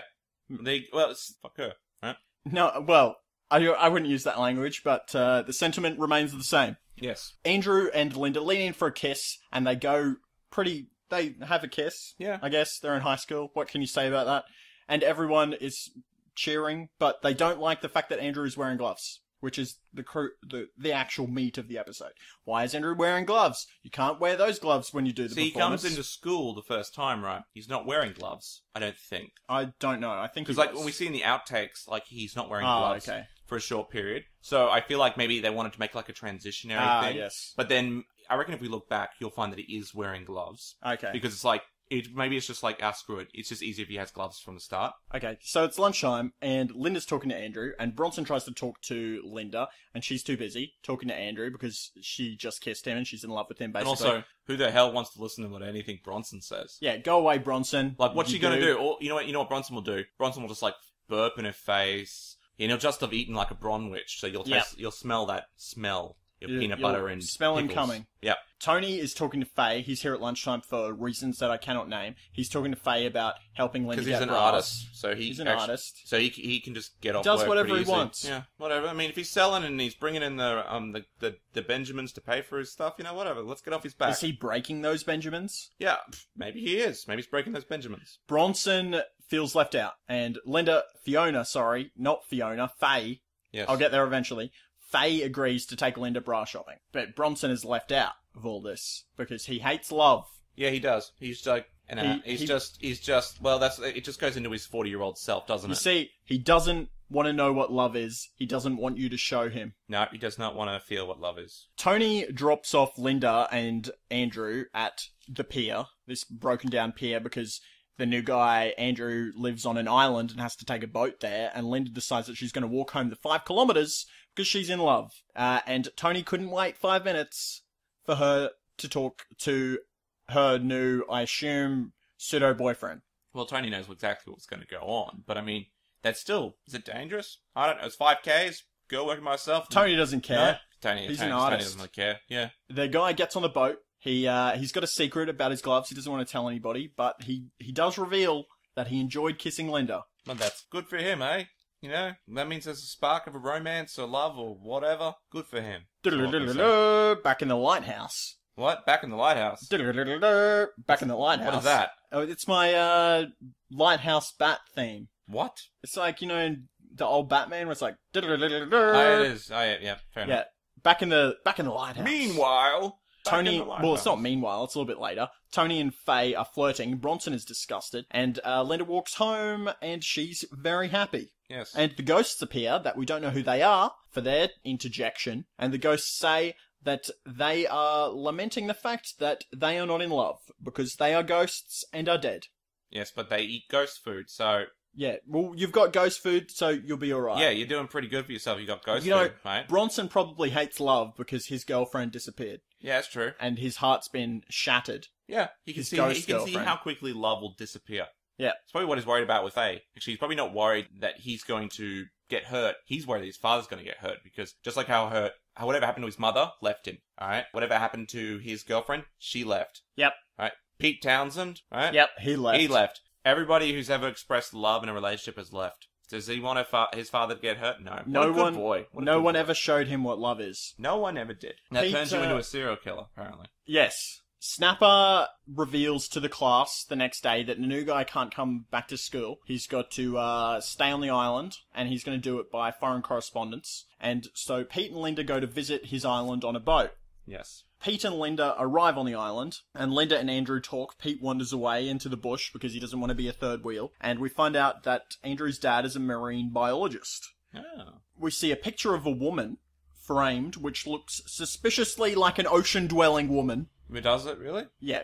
Fuck her, right? No, well, I wouldn't use that language, but the sentiment remains the same. Yes. Andrew and Linda lean in for a kiss, and they have a kiss. Yeah. I guess they're in high school. What can you say about that? And everyone is cheering, but they don't like the fact that Andrew is wearing gloves. which is the actual meat of the episode. Why is Andrew wearing gloves? You can't wear those gloves when you do the See, he performance. comes into school the first time, right? He's not wearing gloves, I don't think. I don't know. I think Because, like, when we see in the outtakes, like, he's not wearing gloves okay. for a short period. So I feel like maybe they wanted to make, like, a transitionary thing. Yes. But then, I reckon if we look back, you'll find that he is wearing gloves. Okay. Because it's like, maybe it's just like, screw it. It's just easier if he has gloves from the start. Okay, so it's lunchtime, and Linda's talking to Andrew, and Bronson tries to talk to Linda, and she's too busy talking to Andrew because she just kissed him and she's in love with him, basically. And also, who the hell wants to listen to what anything Bronson says? Yeah, go away, Bronson. Like, what's she gonna do? Or, you know what Bronson will do? Bronson will just, like, burp in her face. And he'll just have eaten, like, a Bronwich, so you'll smell that smell. Your peanut butter and smell him pickles. coming. Yep. Tony is talking to Faye. He's here at lunchtime for reasons that I cannot name. He's talking to Faye about helping Linda Because get he's an brass. artist. So He's an artist. So he can just get off Does work whatever pretty he easily. wants. Yeah, whatever. I mean, if he's selling and he's bringing in the Benjamins to pay for his stuff, whatever. Let's get off his back. Is he breaking those Benjamins? Yeah, maybe he is. Maybe he's breaking those Benjamins. Bronson feels left out. And Faye. Yes. I'll get there eventually. Faye agrees to take Linda bra shopping. But Bronson is left out of all this because he hates love. Yeah, he does. He's like, it just goes into his 40-year-old self, doesn't You it? see, he doesn't want to know what love is. He doesn't want you to show him. No, he does not want to feel what love is. Tony drops off Linda and Andrew at the pier, this broken down pier, because the new guy, Andrew, lives on an island and has to take a boat there, and Linda decides that she's going to walk home the 5 kilometers because she's in love. And Tony couldn't wait 5 minutes for her to talk to her new, I assume, pseudo-boyfriend. Well, Tony knows exactly what's going to go on, but I mean, that's still, is it dangerous? I don't know, it's 5Ks, girl working myself. Tony doesn't care. No, He's an Tony artist. doesn't really care, yeah. The guy gets on the boat. He's got a secret about his gloves. He doesn't want to tell anybody, but he does reveal that he enjoyed kissing Linda. Well, that's good for him, eh? That means there's a spark of a romance or love or whatever. Good for him. Back in the lighthouse. What? Back in the lighthouse? Back in the lighthouse. What is that? Oh, it's my lighthouse bat theme. What? It's like, the old Batman where it's like... Oh, it is. Oh, yeah, fair enough. Yeah, back in the lighthouse. Meanwhile... Tony, well, it's not meanwhile, it's a little bit later. Tony and Faye are flirting, Bronson is disgusted, and Linda walks home, and she's very happy. Yes. And the ghosts appear, that we don't know who they are, for their interjection, and the ghosts say that they are lamenting the fact that they are not in love, because they are ghosts and are dead. Yes, but they eat ghost food, so... Yeah, well, you've got ghost food, so you'll be alright. Yeah, you're doing pretty good for yourself. You got ghost food, mate. Bronson probably hates love because his girlfriend disappeared. Yeah, that's true. And his heart's been shattered. Yeah, he can see how quickly love will disappear. Yeah. It's probably what he's worried about with Faye. Actually, he's probably not worried that he's going to get hurt. He's worried that his father's going to get hurt because just like how whatever happened to his mother left him, alright? Whatever happened to his girlfriend, she left. Yep. Alright? Pete Townsend, right? Yep, he left. He left. Everybody who's ever expressed love in a relationship has left. Does he want his father to get hurt? No. No what a good boy. No one ever showed him what love is. No one ever did. That turns you into a serial killer, apparently. Yes. Snapper reveals to the class the next day that the new guy can't come back to school. He's got to stay on the island, and he's going to do it by foreign correspondence. And so Pete and Linda go to visit his island on a boat. Yes. Pete and Linda arrive on the island, and Linda and Andrew talk. Pete wanders away into the bush because he doesn't want to be a third wheel, and we find out that Andrew's dad is a marine biologist. Oh. We see a picture of a woman framed, which looks suspiciously like an ocean-dwelling woman. Does it, really? Yeah,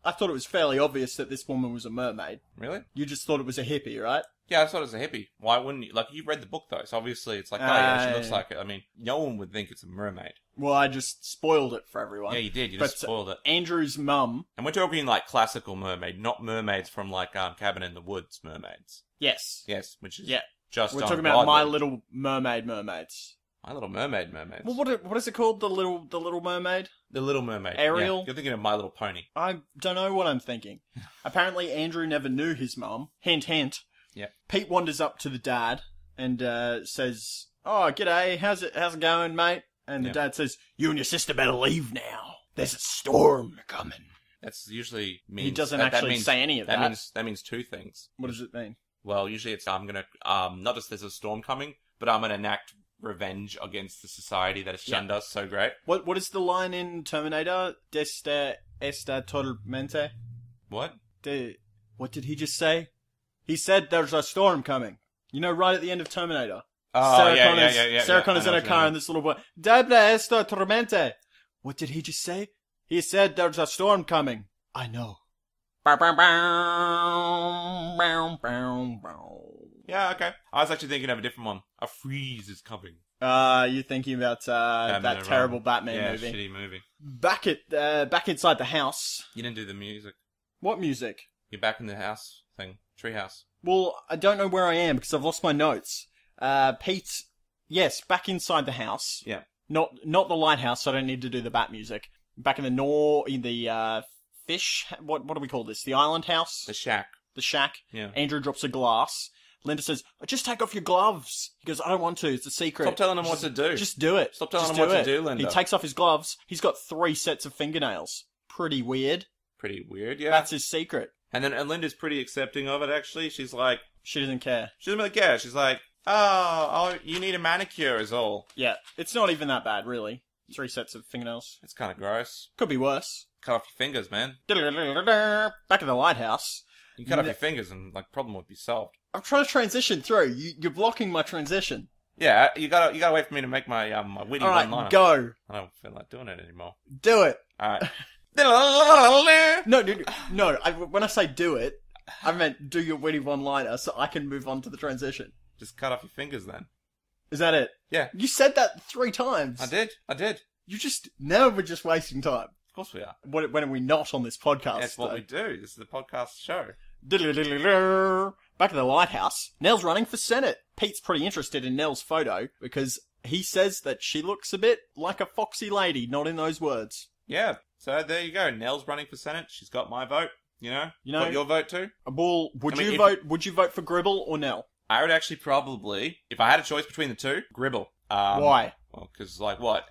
I thought it was fairly obvious that this woman was a mermaid. Really? You just thought it was a hippie, right? Yeah, I thought it was a hippie. Why wouldn't you? Like, you've read the book, though, so obviously it's like, oh, yeah, she looks like it. I mean, no one would think it's a mermaid. Well, I just spoiled it for everyone. Yeah, you did. You just spoiled it. Andrew's mum... And we're talking, like, classical mermaid, not mermaids from, like, Cabin in the Woods mermaids. Yes. Yes, which is just we're talking about My Little Mermaid mermaids. My Little Mermaid mermaids. Well, what is it called? The Little Mermaid? The Little Mermaid. Ariel? Yeah. You're thinking of My Little Pony. I don't know what I'm thinking. Apparently, Andrew never knew his mum. Hint, hint. Yeah. Pete wanders up to the dad and says, "Oh, g'day. How's it going, mate?" And the dad says, "You and your sister better leave now. There's a storm coming." That's usually means... He doesn't actually say any of that. That means two things. What does it mean? Well, usually it's, I'm gonna, not just there's a storm coming, but I'm gonna enact revenge against the society that has shunned us so great. What is the line in Terminator? Desta esta tormente? What? What did he just say? He said there's a storm coming. You know, right at the end of Terminator. Oh, Sarah Connor's in a car and this little boy, Debra esta tormente. What did he just say? He said there's a storm coming. I know. Yeah, okay. I was actually thinking of a different one. A freeze is coming. You're thinking about that terrible Batman movie. Yeah, shitty movie. Back inside the house. You didn't do the music. What music? You're back in the house thing. Treehouse. Well, I don't know where I am because I've lost my notes. Pete, yes, back inside the house. Yeah. Not the lighthouse, so I don't need to do the bat music. Back in the fish, what do we call this? The island house? The shack. The shack. Yeah. Andrew drops a glass. Linda says, just take off your gloves. He goes, I don't want to, it's a secret. Stop telling him what to do. Just do it. Stop telling him what to do, Linda. He takes off his gloves. He's got 3 sets of fingernails. Pretty weird. Pretty weird, yeah. That's his secret. And Linda's pretty accepting of it, actually. She's like... She doesn't care. She doesn't really care. She's like, oh, you need a manicure is all. Yeah, it's not even that bad, really. 3 sets of fingernails. It's kind of gross. Could be worse. Cut off your fingers, man. Back in the lighthouse. You cut off your fingers and, problem would be solved. I'm trying to transition through. You're blocking my transition. Yeah, you gotta wait for me to make my witty one-liner. Alright, go. I don't feel like doing it anymore. Do it. Alright. No. When I say do it, I meant do your witty one-liner so I can move on to the transition. Just cut off your fingers then. Is that it? Yeah. You said that 3 times. I did. Now we're just wasting time. Of course we are. When are we not on this podcast? That's what we do. This is the podcast show. Back at the lighthouse, Nell's running for Senate. Pete's pretty interested in Nell's photo because he says that she looks a bit like a foxy lady, not in those words. Yeah, so there you go. Nell's running for Senate. She's got my vote. You know, got your vote too. Well, would you vote for Gribble or Nell? I would actually probably, if I had a choice between the two, Gribble. Why? Well, because what?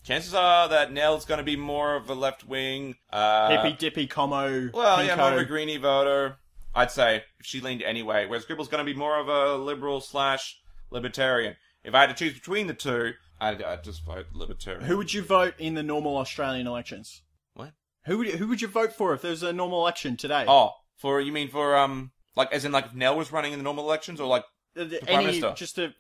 Chances are that Nell's going to be more of a left wing. Hippy dippy como. Well, pinko. yeah, more of a greenie voter. I'd say if she leaned anyway. Whereas Gribble's going to be more of a liberal/libertarian. If I had to choose between the two, I'd just vote libertarian. Who would you vote in the normal Australian elections? What? Who would you vote for if there was a normal election today? Oh, you mean for as in if Nell was running in the normal elections or the Prime Minister? Just a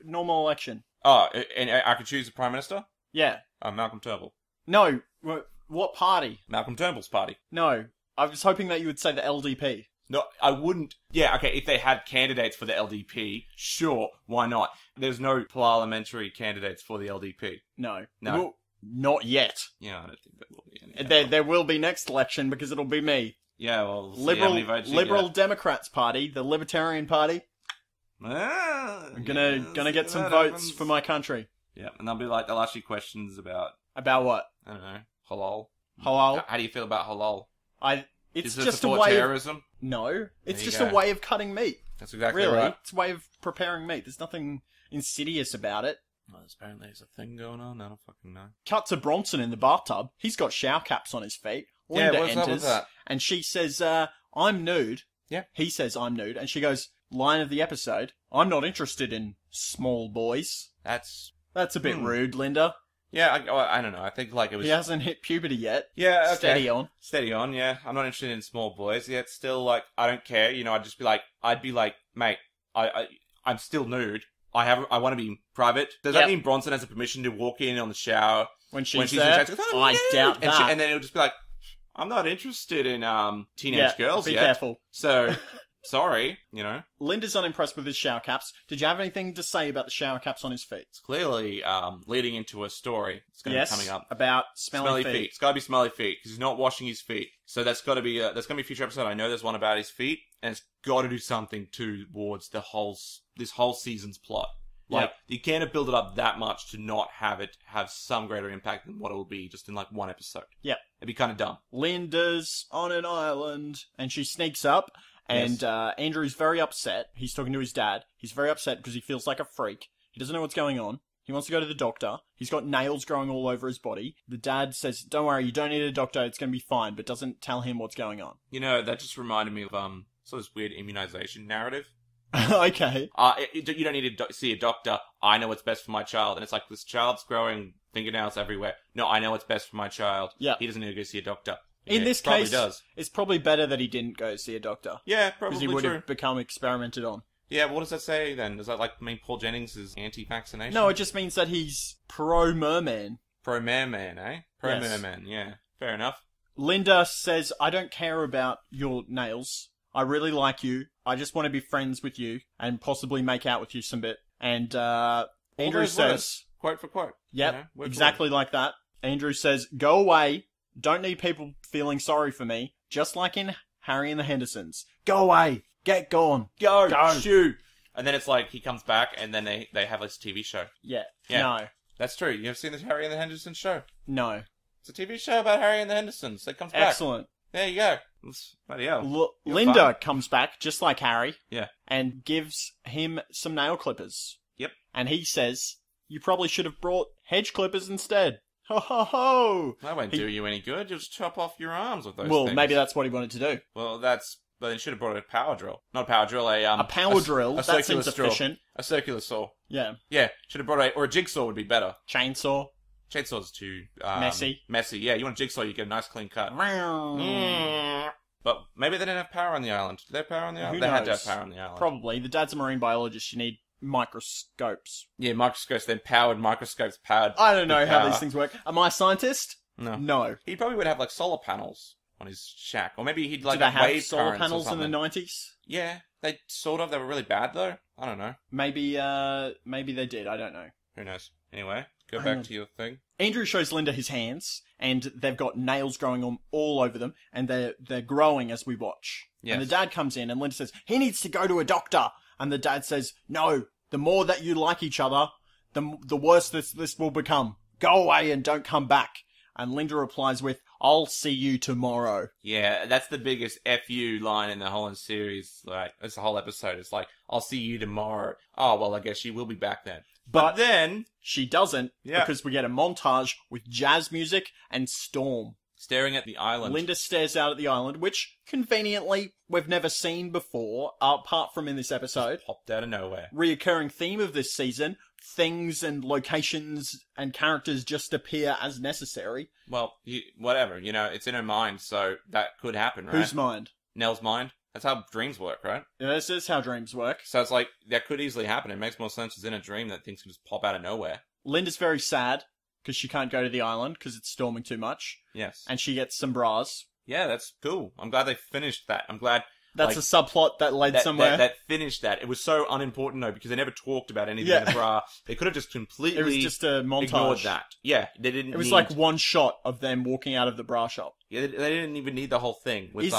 normal election. Oh, and I could choose the Prime Minister? Yeah. Malcolm Turnbull. No. What party? Malcolm Turnbull's party. No. I was hoping that you would say the LDP. No, I wouldn't. Yeah, okay, if they had candidates for the LDP, sure, why not? There's no parliamentary candidates for the LDP. No. No. Well, not yet. Yeah, I don't think there will be any. There will be next election because it'll be me. Yeah, well, we'll see how many votes you Liberal get. Democrats Party, the Libertarian Party. I'm gonna get some votes for my country. Yeah, and they'll ask you questions about... About what? I don't know, halal. Halal? How do you feel about halal? It's Is it just a support way terrorism? No, it's just a way of cutting meat. That's exactly really. right. It's a way of preparing meat. There's nothing insidious about it. Well, apparently there's a thing going on. I don't fucking know. Cut to Bronson in the bathtub. He's got shower caps on his feet. Linda what's up with enters, that? and she says, I'm nude. Yeah. He says, I'm nude. And she goes, line of the episode, I'm not interested in small boys. That's a bit rude, Linda. Yeah, I don't know. I think it was... He hasn't hit puberty yet. Yeah, okay. Steady on, yeah. I'm not interested in small boys. Yeah, it's still I don't care. You know, I'd be like, mate, I'm still nude. I want to be private. Does that mean Bronson has a permission to walk in on the shower when she's there? She goes, I doubt that. And then it'll just be like, I'm not interested in teenage girls be yet. Careful. So... Sorry, you know. Linda's unimpressed with his shower caps. Did you have anything to say about the shower caps on his feet? It's clearly leading into a story. It's going to be coming up about smelly feet. It's got to be smelly feet because he's not washing his feet. So that's got to be a future episode. I know there's one about his feet, and it's got to do something towards this whole season's plot. You can't build it up that much to not have it have some greater impact than what it will be just in one episode. Yeah, it'd be kind of dumb. Linda's on an island, and she sneaks up. And Andrew's very upset. He's talking to his dad. He's very upset because he feels like a freak. He doesn't know what's going on. He wants to go to the doctor. He's got nails growing all over his body. The dad says, don't worry, you don't need a doctor. It's going to be fine, but doesn't tell him what's going on. You know, that just reminded me of sort of this weird immunization narrative Okay. You don't need to see a doctor. I know what's best for my child. And it's like, this child's growing fingernails everywhere. No, I know what's best for my child. Yeah. He doesn't need to go see a doctor. In this probably case, does. It's probably better that he didn't go see a doctor. Yeah, probably Because he would true. have become experimented on. Yeah, but what does that say then? Does that mean Paul Jennings is anti-vaccination? No, it just means that he's pro-merman. Pro-merman, eh? Pro-merman, Yes. yeah. Fair enough. Linda says, I don't care about your nails. I really like you. I just want to be friends with you and possibly make out with you some bit. And Andrew those says... words, quote for quote. Yep, You know, word for exactly like that. Andrew says, go away. Don't need people feeling sorry for me. Just like in Harry and the Hendersons. Go away. Get gone. Go. Go. Shoot. And then it's like, he comes back and then they have this TV show. Yeah. Yeah. No. That's true. You ever seen the Harry and the Hendersons show? No. It's a TV show about Harry and the Hendersons. That comes back. Excellent. There you go. Bloody hell. You're Linda fun. comes back, just like Harry. Yeah. And gives him some nail clippers. Yep. And he says, you probably should have brought hedge clippers instead. Ho ho ho! That won't do you any good. You'll just chop off your arms with those Well, things. maybe that's what he wanted to do. Well, but they should have brought a power drill. Not a power drill, a power drill? That circular seems straw. efficient. A circular saw. Yeah. Yeah, should have brought or a jigsaw would be better. Chainsaw. Chainsaw's too... Messy. Messy, yeah. You want a jigsaw, you get a nice clean cut. Mm. But maybe they didn't have power on the island. Did they have power on the island? Who They had to knows? have power on the island. Probably. The dad's a marine biologist. You need microscopes. Yeah, microscopes, then powered microscopes, powered... I don't know with how power. these things work. Am I a scientist? No. No. He probably would have, like, solar panels on his shack. Or maybe he'd, like, Did they have wave solar currents or panels in the something. 90s? Yeah, they sort of. They were really bad, though. I don't know. Maybe they did. I don't know. Who knows? Anyway, go Hang back on. to your thing. Andrew shows Linda his hands, and they've got nails growing on all over them, and they're growing as we watch. Yes. And the dad comes in, and Linda says, he needs to go to a doctor. And the dad says, no, the more that you like each other, the worse this will become. Go away and don't come back. And Linda replies with, I'll see you tomorrow. Yeah, that's the biggest FU line in the whole series. Like, it's the whole episode. It's like, I'll see you tomorrow. Oh, well, I guess she will be back then. But then... She doesn't, Yeah. because we get a montage with jazz music and storm. Staring at the island. Linda stares out at the island, which, conveniently, we've never seen before, apart from in this episode. Popped out of nowhere. Reoccurring theme of this season, things and locations and characters just appear as necessary. Well, whatever. You know, it's in her mind, so that could happen, right? Whose mind? Nell's mind. That's how dreams work, right? Yeah, this is how dreams work. So it's like, that could easily happen. It makes more sense as in a dream that things can just pop out of nowhere. Linda's very sad, because she can't go to the island, because it's storming too much. Yes. And she gets some bras. Yeah, that's cool. I'm glad they finished that. I'm glad... That's like, a subplot that led somewhere. That finished that. It was so unimportant, though, because they never talked about anything in the bra. They could have just completely It was just a montage. ignored that. Yeah, they didn't It was need... like one shot of them walking out of the bra shop. Yeah, they didn't even need the whole thing. With,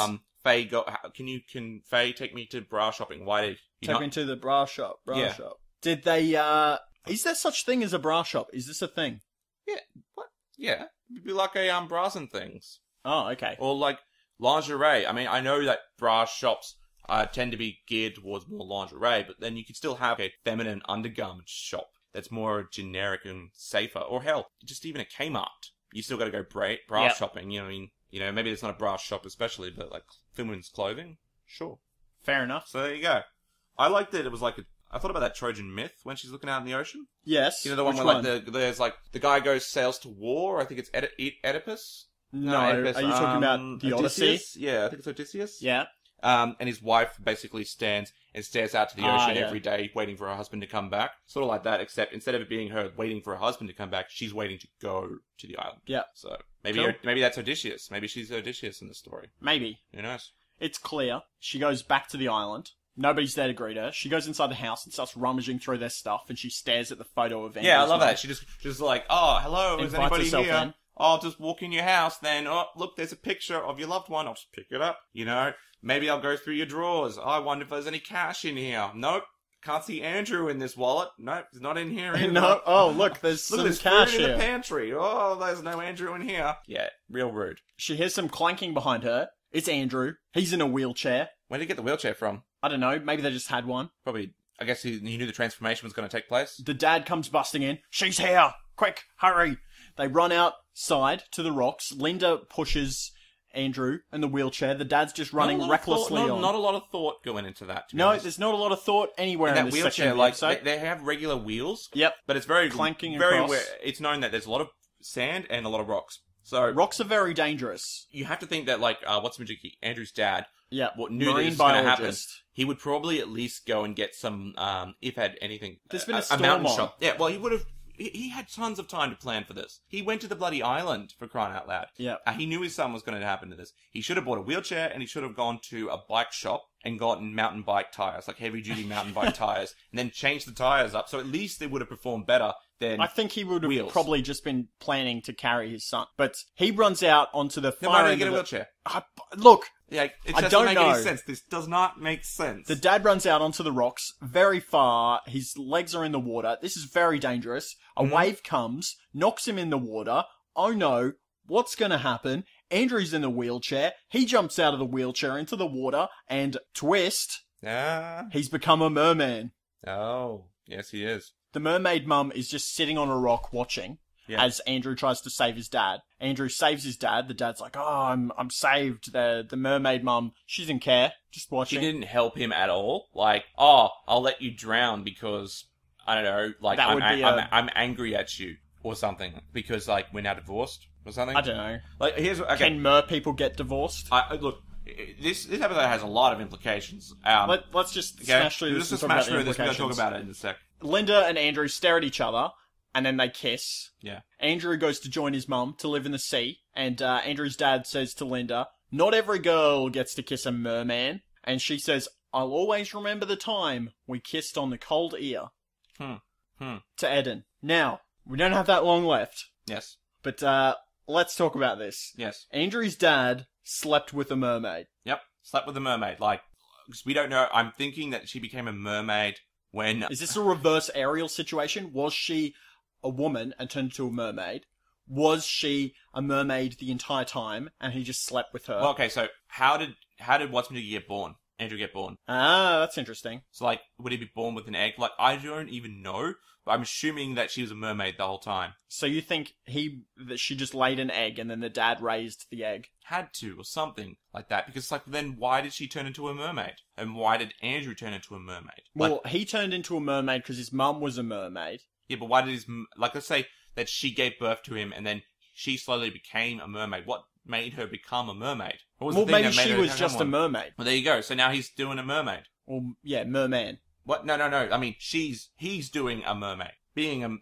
Faye can Faye take me to bra shopping? Why did you Take not... me to the bra shop. Yeah. Shop. Did they, is there such thing as a bra shop? Is this a thing? Yeah, what? Yeah. It'd be like a, bras and things. Oh, okay. Or like lingerie. I mean, I know that bra shops tend to be geared towards more lingerie, but then you could still have a feminine undergarment shop that's more generic and safer. Or hell, just even a Kmart. You still got to go bra Yep. shopping. You know, I mean, maybe it's not a bra shop especially, but like women's clothing. Sure. Fair enough. So there you go. I liked it. It was like I thought about that Trojan myth when she's looking out in the ocean. Yes. You know the one Which where like there's like the guy sails to war. I think it's Oedipus. No, Oedipus. are you talking about the Odyssey? Odysseus? Yeah, I think it's Odysseus. Yeah. And his wife basically stands and stares out to the ocean yeah. every day, waiting for her husband to come back. Sort of like that, except instead of it being her waiting for her husband to come back, she's waiting to go to the island. Yeah. So maybe Cool. maybe that's Odysseus. Maybe she's Odysseus in the story. Maybe. Who knows? It's clear. She goes back to the island. Nobody's there to greet her. She goes inside the house and starts rummaging through their stuff, and she stares at the photo of Yeah, I Andrew's love mum. that. She just like, oh, hello, is Invites anybody herself here? in. I'll just walk in your house then. Oh, look, there's a picture of your loved one. I'll just pick it up. Maybe I'll go through your drawers. I wonder if there's any cash in here. Nope. Can't see Andrew in this wallet. Nope, he's not in here either. No. Oh, look, there's Look, some there's cash food in here. the pantry. Oh, there's no Andrew in here. Yeah, real rude. She hears some clanking behind her. It's Andrew. He's in a wheelchair. Where did he get the wheelchair from? I don't know. Maybe they just had one. Probably, I guess he knew the transformation was going to take place. The dad comes busting in. She's here! Quick, hurry! They run outside to the rocks. Linda pushes Andrew in the wheelchair. The dad's just running Not a lot of recklessly thought, on. not a lot of thought going into that. To be No, honest. there's not a lot of thought anywhere in that this wheelchair. section of the Like episode. they have regular wheels. Yep. But it's very Clanking very. across. It's known that there's a lot of sand and a lot of rocks. So Rocks are very dangerous. you have to think that Andrew's dad, Yeah. knew that Marine this was going to happen. biologist. He would probably at least go and get some, if had anything. There's been a a storm mountain on. shop. Yeah, well, he would have. He had tons of time to plan for this. He went to the bloody island, for crying out loud. Yeah. He knew his son was going to happen to this. He should have bought a wheelchair, and he should have gone to a bike shop and gotten mountain bike tires, like heavy-duty mountain bike tires, and then changed the tires up. So at least they would have performed better than I think he would have wheels. probably just been planning to carry his son. But he runs out onto the Then far why did he end get a of the- wheelchair? Look, Yeah, it I doesn't don't make know. any sense. This does not make sense. the dad runs out onto the rocks very far. His legs are in the water. This is very dangerous. A wave comes, knocks him in the water. Oh no, what's gonna happen? Andrew's in the wheelchair. He jumps out of the wheelchair into the water and twist, Ah. he's become a merman. Oh, yes, he is. The mermaid mum is just sitting on a rock watching Yeah. as Andrew tries to save his dad. Andrew saves his dad. The dad's like, "Oh, I'm saved." The mermaid mum, she doesn't care, just She watching. didn't help him at all. Like, oh, I'll let you drown because, I don't know, like, That I'm, would be I'm angry at you or something because, like, we're now divorced or something. I don't know. Like, here's what, okay. Can mer people get divorced? Look, this episode has a lot of implications. Let's just Okay? smash through Let's this. just and talk smash about the through this. We're going to talk implications. about it in a sec. Linda and Andrew stare at each other, and then they kiss. Yeah. Andrew goes to join his mum to live in the sea, and Andrew's dad says to Linda, "Not every girl gets to kiss a merman." And she says, "I'll always remember the time we kissed on the cold ear." To Eden. Now, we don't have that long left, Yes. but let's talk about this. Yes. Andrew's dad slept with a mermaid. Yep. Slept with a mermaid. Like, 'cause we don't know. I'm thinking that she became a mermaid when... Is this a reverse Ariel situation? Was she a woman and turned into a mermaid? Was she a mermaid the entire time and he just slept with her? Well, okay, so how did Watson get born? Andrew get born? Ah, that's interesting. So, like, would he be born with an egg? Like, I don't even know, but I'm assuming that she was a mermaid the whole time. So you think that she just laid an egg and then the dad raised the egg? Had to, or something like that. Because, like, then why did she turn into a mermaid? And why did Andrew turn into a mermaid? Like, Well, he turned into a mermaid because his mum was a mermaid. yeah, but why did let's say that she gave birth to him and then she slowly became a mermaid. What made her become a mermaid? What was Well, the thing maybe that made she her was become just a one? mermaid. Well, there you go. So now he's doing a mermaid. Or, yeah, merman. What? No. I mean, he's doing a mermaid. Being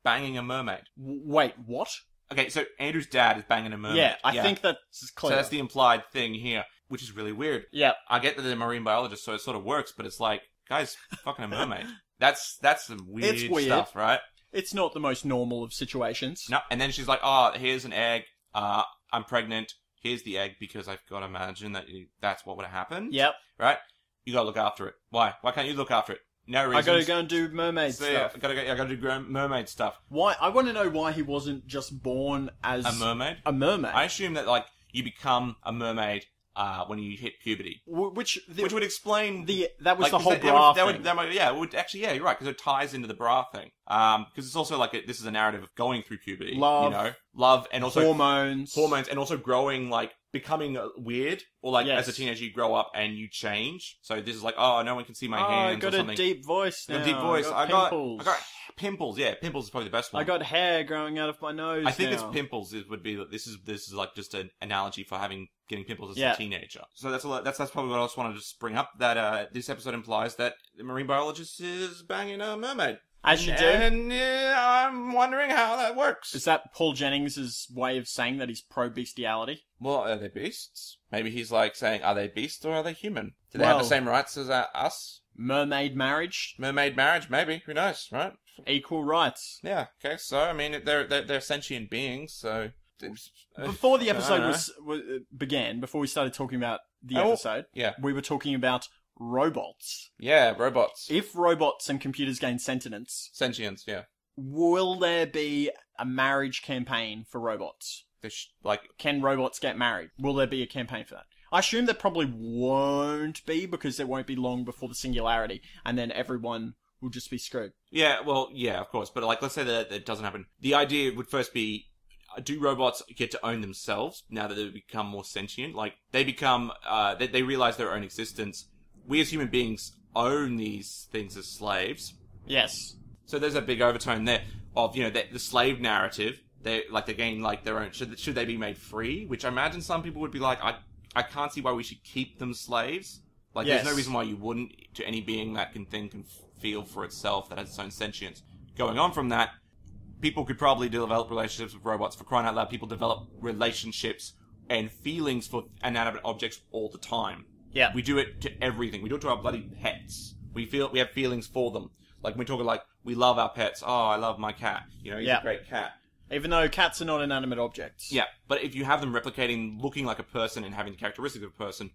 banging a mermaid. Wait, what? Okay, so Andrew's dad is banging a mermaid. Yeah, I think that's clear. So that's the implied thing here, which is really weird. Yeah. I get that they're marine biologists, so it sort of works, but it's like, guys, fucking a mermaid. That's some weird, It's weird. stuff, right? It's not the most normal of situations. No, and then she's like, oh, here's an egg. I'm pregnant. Here's the egg because I've got to imagine that that's what would have happened. Yep. Right? You gotta look after it. Why? Why can't you look after it? No reason. I gotta go and do mermaid stuff. I gotta do mermaid stuff. Why? I want to know why he wasn't just born as A mermaid? A mermaid. I assume that, like, you become a mermaid when you hit puberty. Which Which would explain... that was like, the 'cause whole that bra would, thing. that would, yeah, it would actually, yeah, you're right, because it ties into the bra thing. Because it's also like, this is a narrative of going through puberty. Love. You know? Love, and also... Hormones, and also growing, like, becoming weird, or like, Yes. as a teenager you grow up and you change. So this is like, oh, no one can see my hands I got or a something. deep voice I got now. a deep voice. I got pimples. I got pimples, yeah, pimples is probably the best one. I got hair growing out of my nose. I think now. it's pimples. It would be this is like just an analogy for getting pimples as Yeah. a teenager. So that's probably what I just wanted to just bring up. That this episode implies that the marine biologist is banging a mermaid. As you do. And I'm wondering how that works. Is that Paul Jennings' way of saying that he's pro bestiality? Well, are they beasts? Maybe he's like saying, are they beasts or are they human? Do they have the Well- same rights as us? Mermaid marriage, Mermaid marriage? Maybe. Who knows? Right? equal rights. Yeah. Okay. So I mean, they're sentient beings. So Before the I don't episode know. began, before we started talking about the Oh, episode, yeah. we were talking about robots. Yeah, robots. If robots and computers gain sentience, Sentience, yeah. will there be a marriage campaign for robots? Like, Can robots get married? Will there be a campaign for that? I assume there probably won't be, because it won't be long before the singularity, and then everyone will just be screwed. yeah, well, yeah, of course. But, like, let's say that it doesn't happen. The idea would first be, do robots get to own themselves now that they become more sentient? Like, they become, they realize their own existence. We as human beings own these things as slaves. Yes. So there's a big overtone there of, the slave narrative. They're gaining, their own, should they be made free? Which I imagine some people would be like, I can't see why we should keep them slaves. Like, Yes. There's no reason why you wouldn't, to any being that can think and feel for itself, that has its own sentience. Going on from that, people could probably develop relationships with robots. For crying out loud, people develop relationships and feelings for inanimate objects all the time. Yeah. We do it to everything. We do it to our bloody pets. We have feelings for them. Like, we're talking we love our pets. Oh, I love my cat. He's a great cat. Even though cats are not inanimate objects. Yeah, but if you have them replicating, looking like a person and having the characteristics of a person,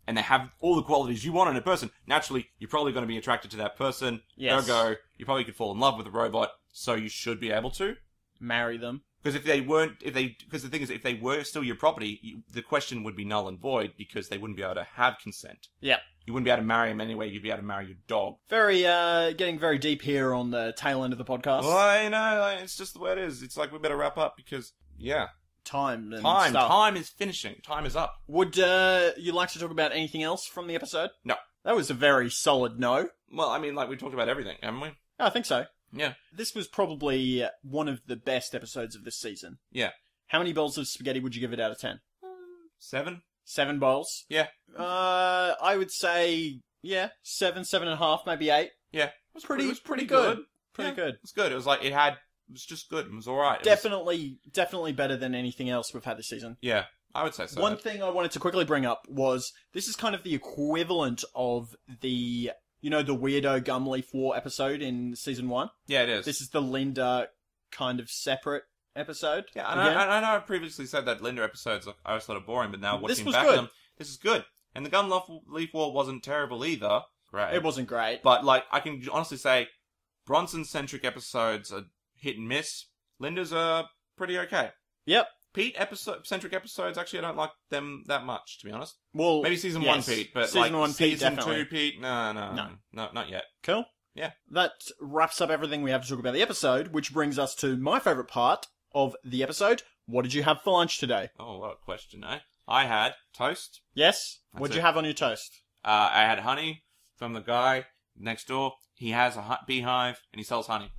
and they have all the qualities you want in a person, naturally, you're probably going to be attracted to that person. Yes. Ergo, you probably could fall in love with a robot, so you should be able to. Marry them. Because because the thing is, if they were still your property, the question would be null and void, because they wouldn't be able to have consent. Yeah. You wouldn't be able to marry them anyway, you'd be able to marry your dog. Getting very deep here on the tail end of the podcast. Well, I know, it's just the way it is. It's like, we better wrap up, because, yeah. Time and Time. stuff. Time is finishing. Time is up. Would you like to talk about anything else from the episode? No. That was a very solid no. Well, I mean, we talked about everything, haven't we? I think so. Yeah. This was probably one of the best episodes of this season. Yeah. How many bowls of spaghetti would you give it out of 10? 7? 7 bowls? Yeah. I would say, 7, 7.5, maybe 8. Yeah. It was pretty good. Pretty Pretty good. It was good. It was just good. It was alright. Definitely better than anything else we've had this season. Yeah, I would say so. One thing I wanted to quickly bring up was, this is kind of the equivalent of the Weirdo Gumleaf War episode in season 1. Yeah, it is. This is the Linda kind of separate episode. Yeah, and I know I previously said that Linda episodes I was sort of boring, but now watching was back good. at them, this is good. And the Gumleaf War wasn't terrible either. Great. It wasn't great. But, I can honestly say, Bronson-centric episodes are hit and miss. Linda's are pretty okay. Yep. Pete-centric episodes, actually, I don't like them that much, to be honest. Well, maybe season 1 Pete, but season 1 Pete, season definitely. 2 Pete, no, not yet. Cool. Yeah. That wraps up everything we have to talk about the episode, which brings us to my favourite part of the episode. What did you have for lunch today? Oh, what a question, eh? I had toast. Yes? That's What did it. you have on your toast? I had honey from the guy next door. He has a beehive, and he sells honey.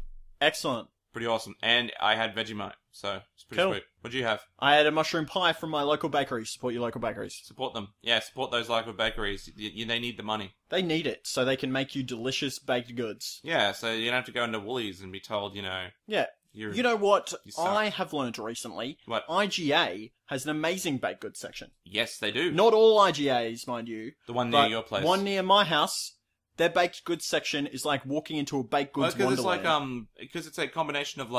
Excellent. Pretty awesome. And I had Vegemite, so it's pretty Cool. sweet. What did you have? I had a mushroom pie from my local bakery. Support your local bakeries. Support them. Yeah, support those local bakeries. They need the money. They need it, so they can make you delicious baked goods. Yeah, so you don't have to go into Woolies and be told, Yeah. you're... You know what You suck. I have learned recently? What? IGA has an amazing baked goods section. Yes, they do. Not all IGAs, mind you. The one near but your place. One near my house. Their baked goods section is like walking into a baked goods because wonderland. it's because it's a combination of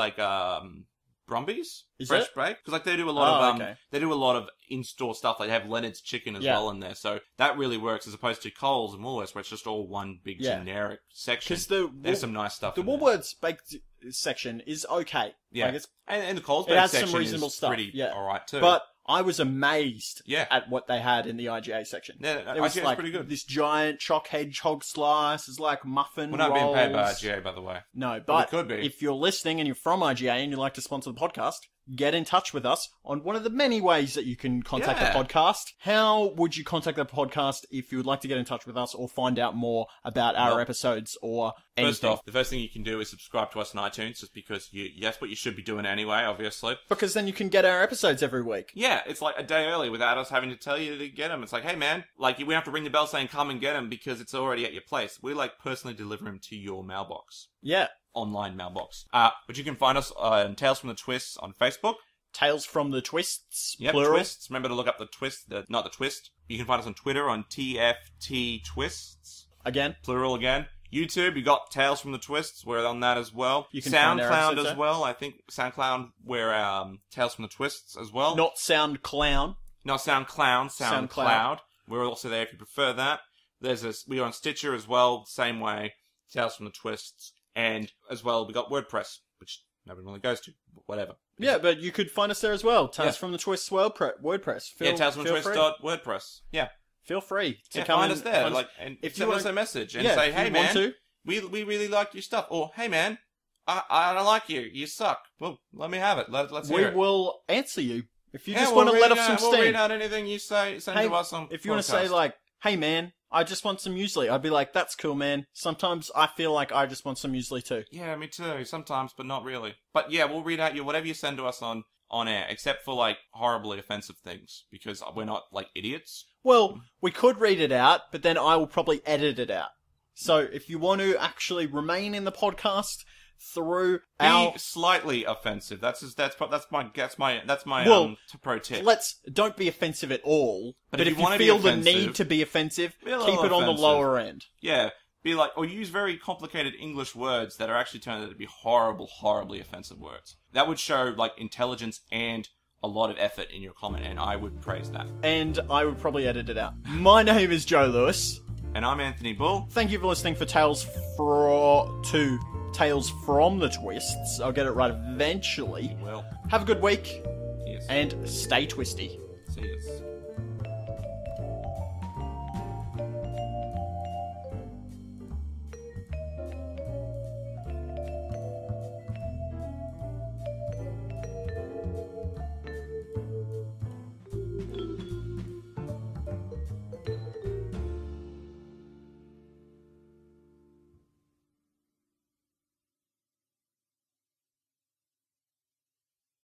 Brumbies, Is fresh it? baked. Because they do a lot of okay. They do a lot of in-store stuff. They have Leonard's Chicken as Yeah. well in there, so that really works as opposed to Coles and Woolworths, where it's just all one big Yeah. generic section. Because There's some nice stuff. the in there. Woolworths baked section is okay. Yeah. Like it's, and the Coles it baked has some section reasonable is stuff, pretty yeah. alright too. but I was amazed Yeah. at what they had in the IGA section. Yeah, It was IGA is like pretty good. this giant choc hedgehog slice, is like muffin We're not rolls. being paid by IGA, by the way. No, Well, we but could be. if you're listening and you're from IGA and you'd like to sponsor the podcast, get in touch with us on one of the many ways that you can contact Yeah. the podcast. How would you contact the podcast if you would like to get in touch with us or find out more about our Well, episodes or anything? First off, the first thing you can do is subscribe to us on iTunes, just because that's what you should be doing anyway, obviously. Because then you can get our episodes every week. Yeah, it's like a day early without us having to tell you to get them. It's like, hey man, we don't have to ring the bell saying come and get them because it's already at your place. We personally deliver them to your mailbox. Yeah. Online mailbox. But you can find us on Tales from the Twists on Facebook. Tales from the Twists, Yep, plural. Twists. Remember to look up the twist, not the twist. You can find us on Twitter on TFT Twists. Again. Plural again. YouTube, you got Tales from the Twists. We're on that as well. You can find our SoundCloud episodes as well. I think SoundCloud, we're Tales from the Twists as well. Not Sound Clown. No, SoundCloud. SoundCloud. We're also there if you prefer that. We're on Stitcher as well, same way. Tales from the Twists. And as well, we got WordPress, which nobody really goes to, but whatever. Yeah, but you could find us there as well. Tales Yeah. from the Twists WordPress. Tales from the feel free. Twist.wordpress. Yeah. Feel free to Yeah, come find and us there. find us- And if send you us wanna- a message and Yeah, say, if hey you man, want to. we really like your stuff. Or, hey man, I don't like you. You suck. Well, let me have it. Let's hear We it. will answer you. If you Yeah, just we'll want to read let off out- some We'll steam. read out anything you say. Send Hey, to us on if you want to say podcast. like, hey man, I just want some muesli, I'd be like, that's cool, man. Sometimes I feel like I just want some muesli too. Yeah, me too. Sometimes, but not really. But yeah, we'll read out whatever you send to us on air, except for like horribly offensive things, because we're not like idiots. Well, we could read it out, but then I will probably edit it out. So if you want to actually remain in the podcast through our... Be slightly offensive. That's my Well, pro tip. Don't be offensive at all. But But if if you you wanna be feel the offensive, need to be offensive, be a keep little it on the offensive. lower end. Yeah, be like, or use very complicated English words that are actually turned out to be horribly offensive words. That would show like intelligence and a lot of effort in your comment, and I would praise that. And I would probably edit it out. My name is Joe Lewis. And I'm Anthony Bull. Thank you for listening for Tales from the Twists. I'll get it right eventually. Well, Have a good week, yes. and stay twisty. See you.